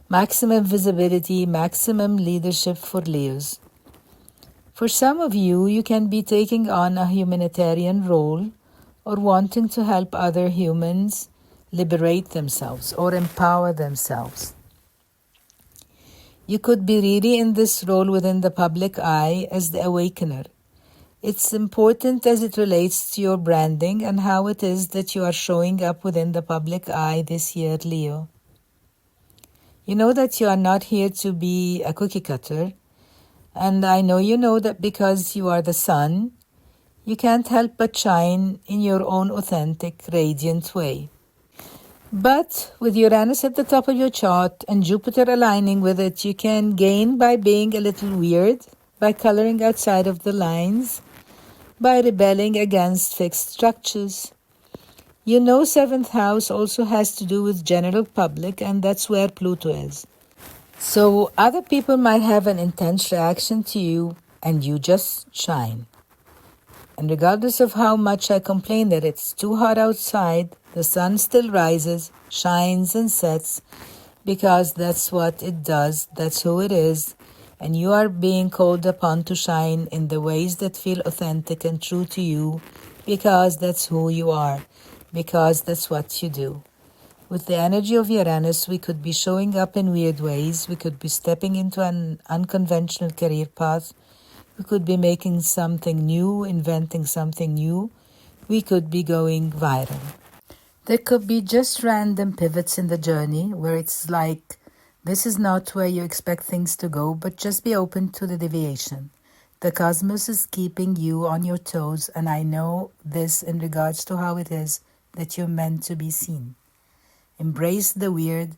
maximum visibility, maximum leadership for Leos. For some of you, you can be taking on a humanitarian role or wanting to help other humans liberate themselves or empower themselves. You could be really in this role within the public eye as the awakener. It's important as it relates to your branding and how it is that you are showing up within the public eye this year, Leo. You know that you are not here to be a cookie cutter. And I know you know that because you are the sun, you can't help but shine in your own authentic, radiant way. But with Uranus at the top of your chart and Jupiter aligning with it, you can gain by being a little weird, by coloring outside of the lines, by rebelling against fixed structures. You know, 7th house also has to do with general public, and that's where Pluto is. So other people might have an intense reaction to you and you just shine. And regardless of how much I complain that it's too hot outside, the sun still rises, shines and sets because that's what it does, that's who it is. And you are being called upon to shine in the ways that feel authentic and true to you because that's who you are, because that's what you do. With the energy of Uranus, we could be showing up in weird ways. We could be stepping into an unconventional career path. We could be making something new, inventing something new. We could be going viral. There could be just random pivots in the journey where it's like, this is not where you expect things to go, but just be open to the deviation. The cosmos is keeping you on your toes, and I know this in regards to how it is that you're meant to be seen. Embrace the weird,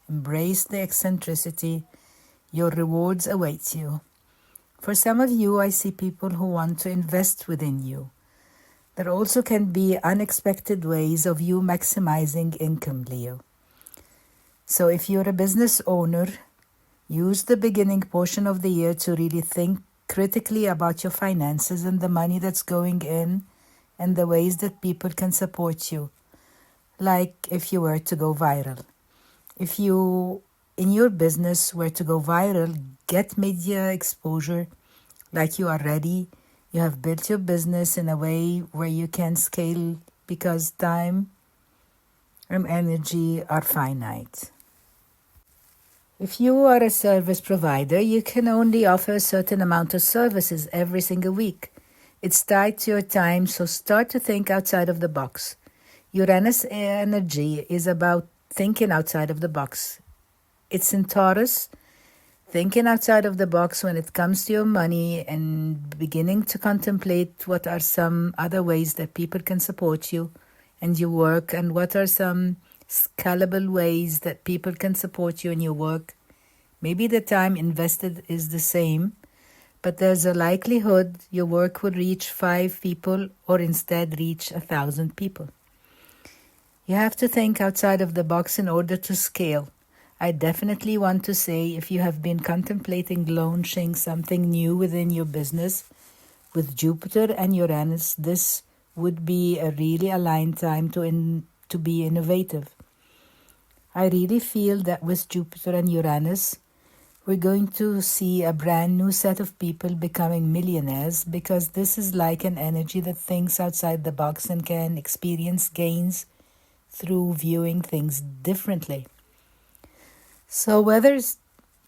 embrace the eccentricity. Your rewards await you. For some of you, I see people who want to invest within you. There also can be unexpected ways of you maximizing income, Leo. So if you're a business owner, use the beginning portion of the year to really think critically about your finances and the money that's going in and the ways that people can support you. Like if you were to go viral. If you, in your business, were to go viral, get media exposure like you are ready. You have built your business in a way where you can scale because time and energy are finite. If you are a service provider, you can only offer a certain amount of services every single week. It's tied to your time, so start to think outside of the box. Uranus energy is about thinking outside of the box. It's in Taurus, thinking outside of the box when it comes to your money and beginning to contemplate what are some other ways that people can support you and your work, and what are some scalable ways that people can support you in your work. Maybe the time invested is the same, but there's a likelihood your work will reach 5 people or instead reach 1,000 people. You have to think outside of the box in order to scale. I definitely want to say, if you have been contemplating launching something new within your business, with Jupiter and Uranus, this would be a really aligned time to be innovative. I really feel that with Jupiter and Uranus, we're going to see a brand new set of people becoming millionaires, because this is like an energy that thinks outside the box and can experience gains through viewing things differently. So whether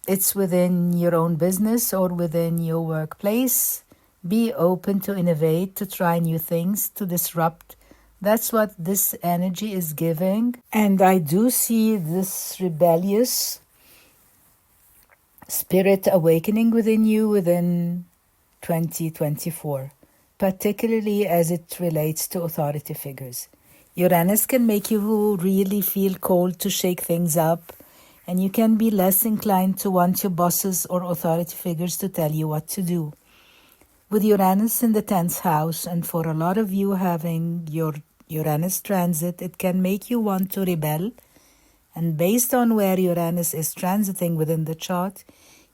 it's within your own business or within your workplace, be open to innovate, to try new things, to disrupt. That's what this energy is giving. And I do see this rebellious spirit awakening within you within 2024, particularly as it relates to authority figures. Uranus can make you really feel called to shake things up, and you can be less inclined to want your bosses or authority figures to tell you what to do. With Uranus in the 10th house, and for a lot of you having your Uranus transit, it can make you want to rebel. And based on where Uranus is transiting within the chart,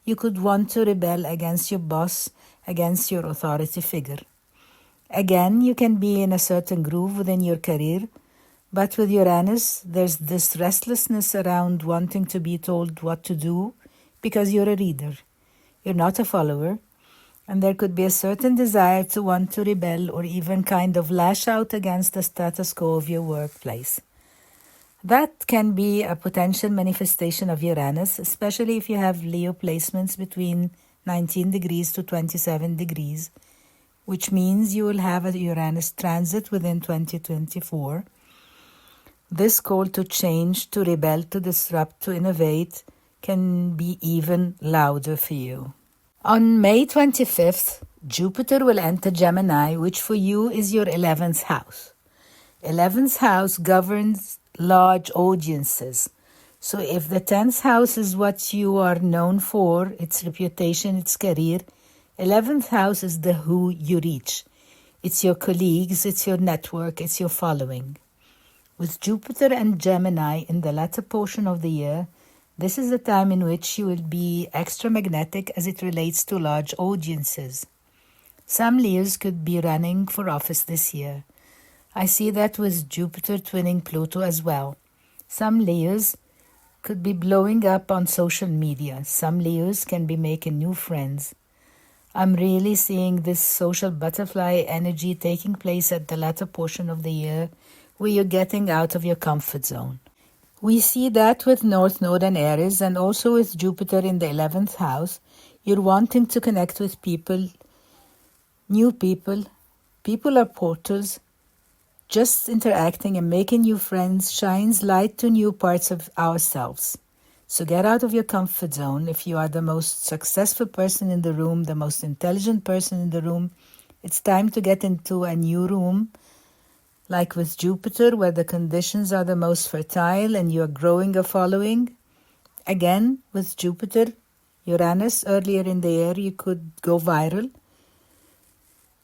you could want to rebel against your boss, against your authority figure. Again, you can be in a certain groove within your career, but with Uranus, there's this restlessness around wanting to be told what to do because you're a reader. You're not a follower. And there could be a certain desire to want to rebel or even kind of lash out against the status quo of your workplace. That can be a potential manifestation of Uranus, especially if you have Leo placements between 19 degrees to 27 degrees, which means you will have a Uranus transit within 2024. This call to change, to rebel, to disrupt, to innovate can be even louder for you. On May 25th, Jupiter will enter Gemini, which for you is your 11th house. 11th house governs large audiences. So if the 10th house is what you are known for, its reputation, its career, 11th house is the who you reach. It's your colleagues, it's your network, it's your following. With Jupiter and Gemini in the latter portion of the year, this is the time in which you will be extra magnetic as it relates to large audiences. Some Leos could be running for office this year. I see that with Jupiter twinning Pluto as well. Some Leos could be blowing up on social media. Some Leos can be making new friends. I'm really seeing this social butterfly energy taking place at the latter portion of the year, where you're getting out of your comfort zone. We see that with North Node and Aries, and also with Jupiter in the 11th house. You're wanting to connect with people, new people. People are portals. Just interacting and making new friends shines light to new parts of ourselves. So get out of your comfort zone. If you are the most successful person in the room, the most intelligent person in the room, it's time to get into a new room, like with Jupiter, where the conditions are the most fertile and you are growing a following. Again, with Jupiter, Uranus, earlier in the year, you could go viral.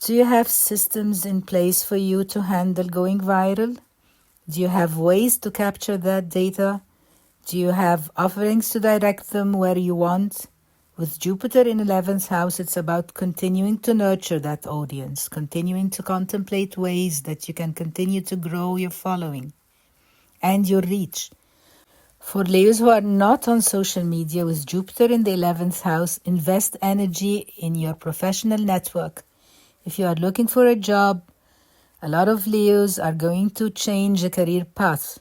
Do you have systems in place for you to handle going viral? Do you have ways to capture that data? Do you have offerings to direct them where you want? With Jupiter in 11th house, it's about continuing to nurture that audience, continuing to contemplate ways that you can continue to grow your following and your reach. For Leos who are not on social media, with Jupiter in the 11th house, invest energy in your professional network. If you are looking for a job, a lot of Leos are going to change a career path,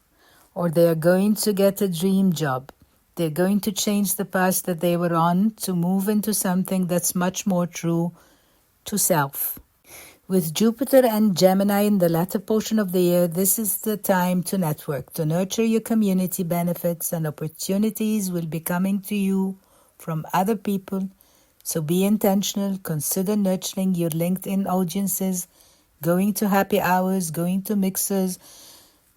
or they are going to get a dream job. They're going to change the path that they were on to move into something that's much more true to self. With Jupiter and Gemini in the latter portion of the year, this is the time to network, to nurture your community. Benefits and opportunities will be coming to you from other people. So be intentional. Consider nurturing your LinkedIn audiences, going to happy hours, going to mixers,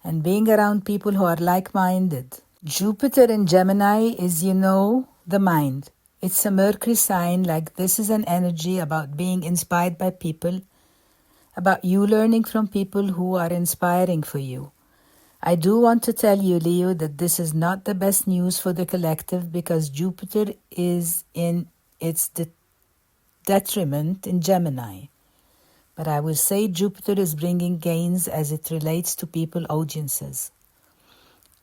and being around people who are like-minded. Jupiter in Gemini is, the mind. It's a Mercury sign, like this is an energy about being inspired by people, about you learning from people who are inspiring for you. I do want to tell you, Leo, that this is not the best news for the collective because Jupiter is in its detriment in Gemini. But I will say Jupiter is bringing gains as it relates to people audiences.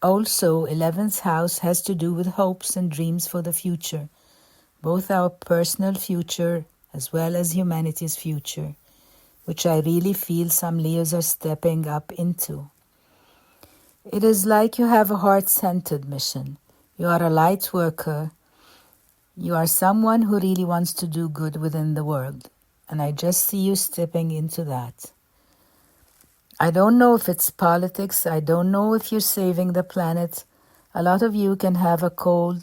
Also, 11th house has to do with hopes and dreams for the future, both our personal future as well as humanity's future, which I really feel some Leos are stepping up into. It is like you have a heart-centered mission. You are a light worker. You are someone who really wants to do good within the world. And I just see you stepping into that. I don't know if it's politics. I don't know if you're saving the planet. A lot of you can have a call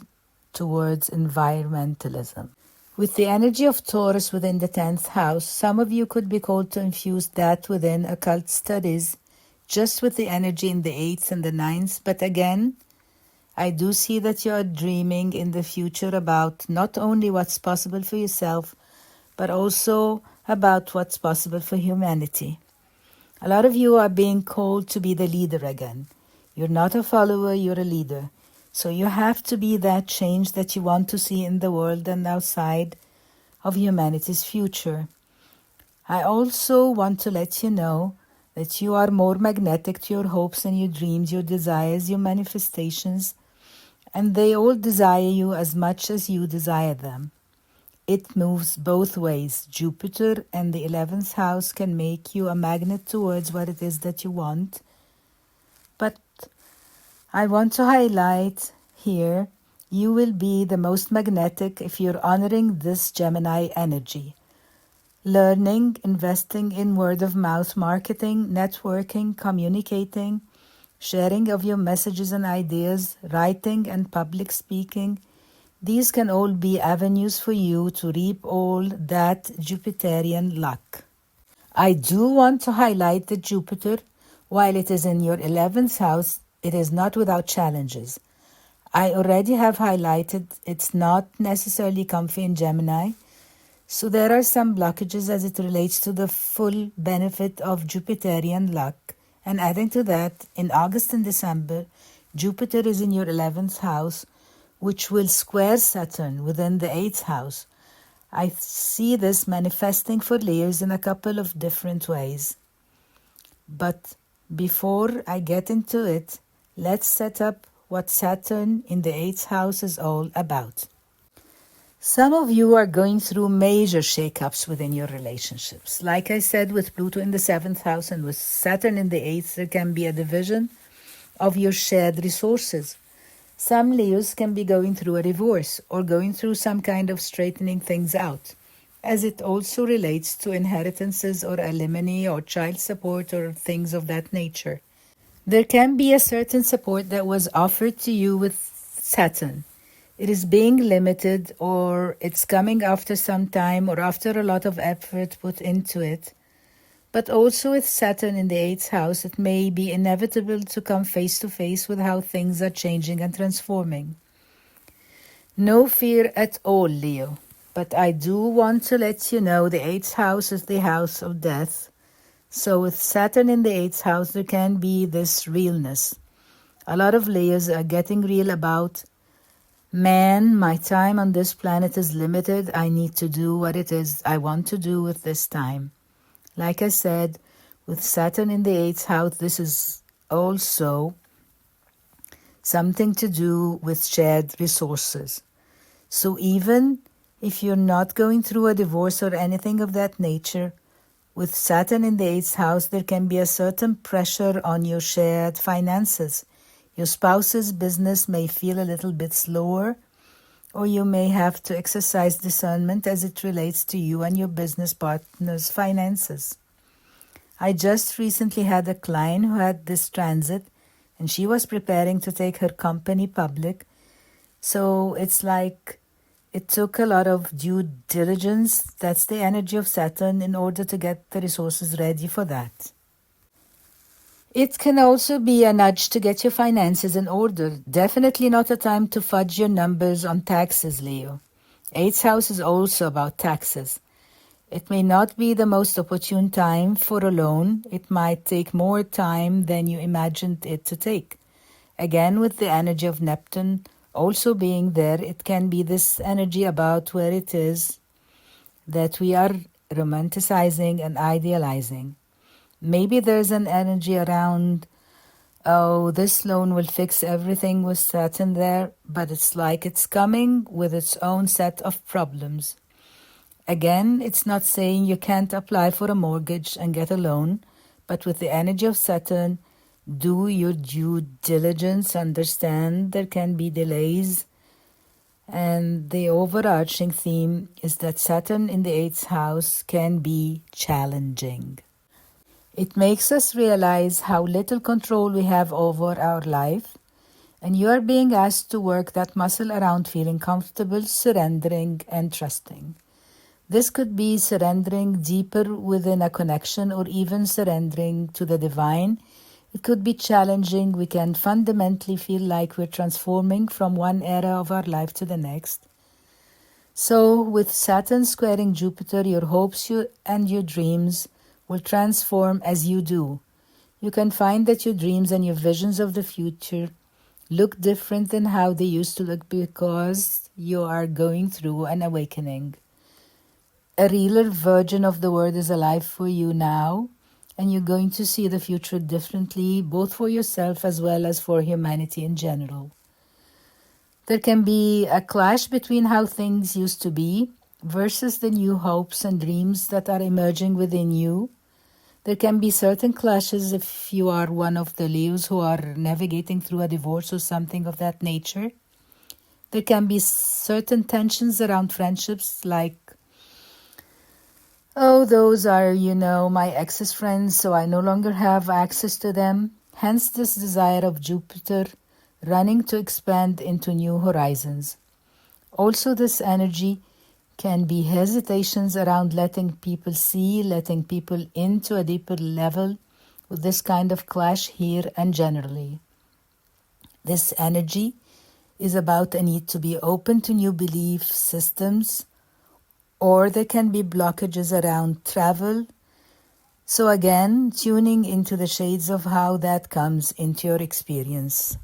towards environmentalism. With the energy of Taurus within the 10th house, some of you could be called to infuse that within occult studies, just with the energy in the 8th and the 9th. But again, I do see that you are dreaming in the future about not only what's possible for yourself, but also about what's possible for humanity. A lot of you are being called to be the leader again. You're not a follower, you're a leader. So you have to be that change that you want to see in the world and outside of humanity's future. I also want to let you know that you are more magnetic to your hopes and your dreams, your desires, your manifestations, and they all desire you as much as you desire them. It moves both ways. Jupiter and the 11th house can make you a magnet towards what it is that you want. But I want to highlight here, you will be the most magnetic if you're honoring this Gemini energy. Learning, investing in word-of-mouth marketing, networking, communicating, sharing of your messages and ideas, writing and public speaking. These can all be avenues for you to reap all that Jupiterian luck. I do want to highlight that Jupiter, while it is in your 11th house, it is not without challenges. I already have highlighted it's not necessarily comfy in Gemini, so there are some blockages as it relates to the full benefit of Jupiterian luck. And adding to that, in August and December, Jupiter is in your 11th house, which will square Saturn within the 8th house. I see this manifesting for Leos in a couple of different ways. But before I get into it, let's set up what Saturn in the 8th house is all about. Some of you are going through major shakeups within your relationships. Like I said, with Pluto in the 7th house and with Saturn in the 8th, there can be a division of your shared resources. Some Leos can be going through a divorce or going through some kind of straightening things out, as it also relates to inheritances or alimony or child support or things of that nature. There can be a certain support that was offered to you with Saturn. It is being limited, or it's coming after some time or after a lot of effort put into it. But also with Saturn in the 8th house, it may be inevitable to come face to face with how things are changing and transforming. No fear at all, Leo. But I do want to let you know the 8th house is the house of death. So with Saturn in the 8th house, there can be this realness. A lot of Leos are getting real about, man, my time on this planet is limited. I need to do what it is I want to do with this time. Like I said, with Saturn in the 8th house, this is also something to do with shared resources. So even if you're not going through a divorce or anything of that nature, with Saturn in the 8th house, there can be a certain pressure on your shared finances. Your spouse's business may feel a little bit slower, or you may have to exercise discernment as it relates to you and your business partner's finances. I just recently had a client who had this transit, and she was preparing to take her company public. So it's like it took a lot of due diligence. That's the energy of Saturn in order to get the resources ready for that. It can also be a nudge to get your finances in order. Definitely not a time to fudge your numbers on taxes, Leo. Eighth house is also about taxes. It may not be the most opportune time for a loan. It might take more time than you imagined it to take. Again, with the energy of Neptune also being there, it can be this energy about where it is that we are romanticizing and idealizing. Maybe there's an energy around, oh, this loan will fix everything with Saturn there, but it's like it's coming with its own set of problems. Again, it's not saying you can't apply for a mortgage and get a loan, but with the energy of Saturn, do your due diligence, understand there can be delays. And the overarching theme is that Saturn in the 8th house can be challenging. It makes us realize how little control we have over our life, and you are being asked to work that muscle around feeling comfortable, surrendering, and trusting. This could be surrendering deeper within a connection or even surrendering to the divine. It could be challenging. We can fundamentally feel like we're transforming from one era of our life to the next. So, with Saturn squaring Jupiter, your hopes and your dreams will transform as you do. You can find that your dreams and your visions of the future look different than how they used to look because you are going through an awakening. A realer version of the word is alive for you now, and you're going to see the future differently, both for yourself as well as for humanity in general. There can be a clash between how things used to be versus the new hopes and dreams that are emerging within you. There can be certain clashes if you are one of the Leos who are navigating through a divorce or something of that nature. There can be certain tensions around friendships like, oh, those are, my ex's friends, so I no longer have access to them. Hence this desire of Jupiter running to expand into new horizons. Also, this energy can be hesitations around letting people see, letting people into a deeper level with this kind of clash here and generally. This energy is about a need to be open to new belief systems, or there can be blockages around travel. So again, tuning into the shades of how that comes into your experience.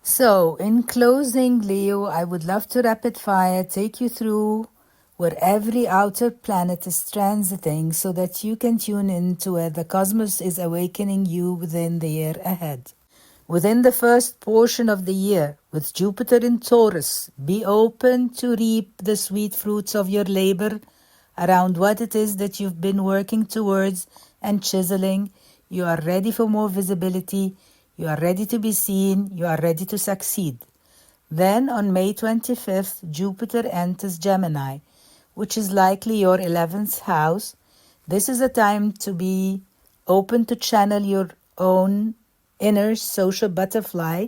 So in closing, Leo, I would love to rapid fire take you through where every outer planet is transiting so that you can tune into where the cosmos is awakening you within the year ahead. Within the first portion of the year, with Jupiter in Taurus, be open to reap the sweet fruits of your labor around what it is that you've been working towards and chiseling. You are ready for more visibility. You are ready to be seen. You are ready to succeed. Then on May 25th, Jupiter enters Gemini, which is likely your 11th house. This is a time to be open to channel your own inner social butterfly,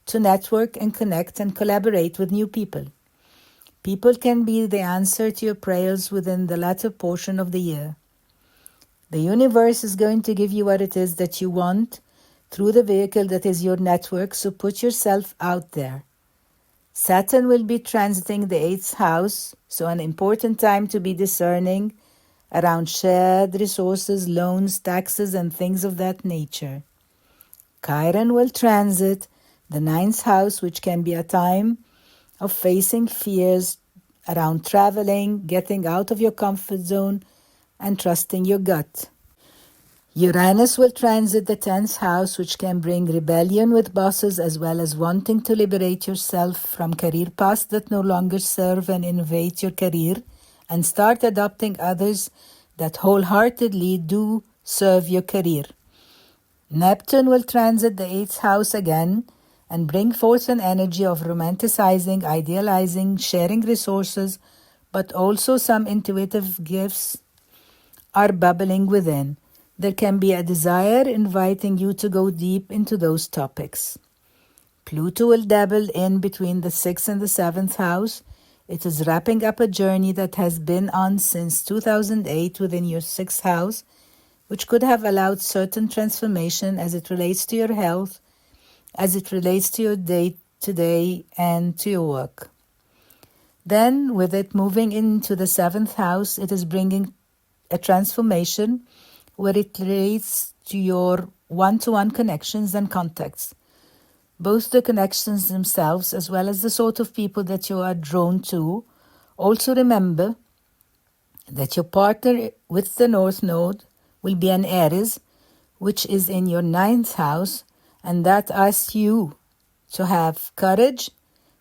to network and connect and collaborate with new people. People can be the answer to your prayers within the latter portion of the year. The universe is going to give you what it is that you want through the vehicle that is your network, so put yourself out there. Saturn will be transiting the 8th house, so an important time to be discerning around shared resources, loans, taxes, and things of that nature. Chiron will transit the 9th house, which can be a time of facing fears around traveling, getting out of your comfort zone, and trusting your gut. Uranus will transit the 10th house, which can bring rebellion with bosses as well as wanting to liberate yourself from career paths that no longer serve and innovate your career, and start adopting others that wholeheartedly do serve your career. Neptune will transit the 8th house again and bring forth an energy of romanticizing, idealizing, sharing resources, but also some intuitive gifts are bubbling within. There can be a desire inviting you to go deep into those topics. Pluto will dabble in between the 6th and the 7th house. It is wrapping up a journey that has been on since 2008 within your 6th house. which could have allowed certain transformation as it relates to your health, as it relates to your day-to-day and to your work. Then, with it moving into the 7th house, it is bringing a transformation where it relates to your one-to-one connections and contacts, both the connections themselves as well as the sort of people that you are drawn to. Also remember that your partner with the North Node will be an Aries, which is in your 9th house, and that asks you to have courage,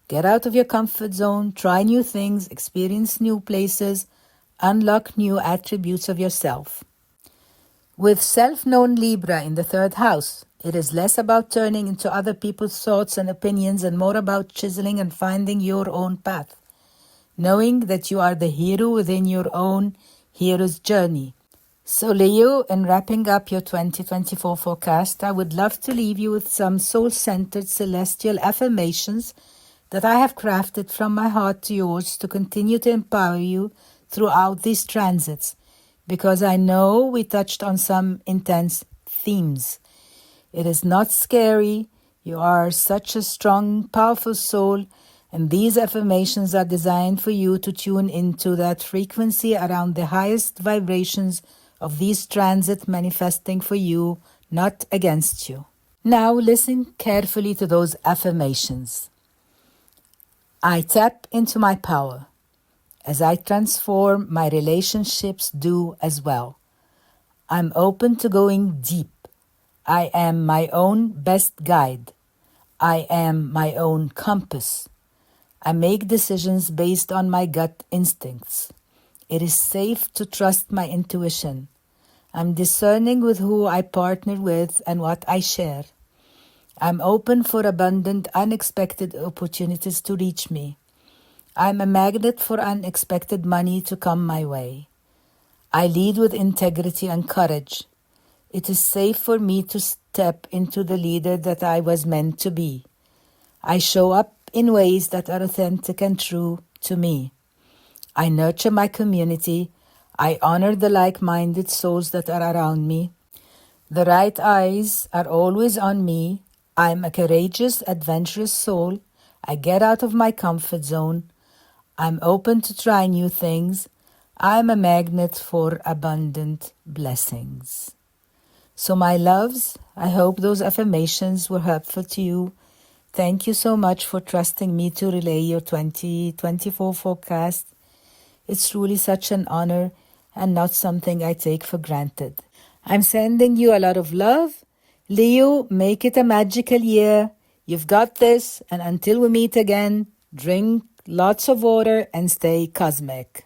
get out of your comfort zone, try new things, experience new places, unlock new attributes of yourself. With self-known Libra in the 3rd house, it is less about turning into other people's thoughts and opinions and more about chiseling and finding your own path, knowing that you are the hero within your own hero's journey. So Leo, in wrapping up your 2024 forecast, I would love to leave you with some soul-centered celestial affirmations that I have crafted from my heart to yours to continue to empower you throughout these transits, because I know we touched on some intense themes. It is not scary. You are such a strong, powerful soul, and these affirmations are designed for you to tune into that frequency around the highest vibrations of these transits manifesting for you, not against you. Now listen carefully to those affirmations. I tap into my power. As I transform, my relationships do as well. I'm open to going deep. I am my own best guide. I am my own compass. I make decisions based on my gut instincts. It is safe to trust my intuition. I'm discerning with who I partner with and what I share. I'm open for abundant, unexpected opportunities to reach me. I'm a magnet for unexpected money to come my way. I lead with integrity and courage. It is safe for me to step into the leader that I was meant to be. I show up in ways that are authentic and true to me. I nurture my community. I honor the like-minded souls that are around me. The right eyes are always on me. I'm a courageous, adventurous soul. I get out of my comfort zone. I'm open to try new things. I'm a magnet for abundant blessings. So my loves, I hope those affirmations were helpful to you. Thank you so much for trusting me to relay your 2024 forecast. It's truly such an honor and not something I take for granted. I'm sending you a lot of love. Leo, make it a magical year. You've got this, and until we meet again, drink lots of water and stay cosmic.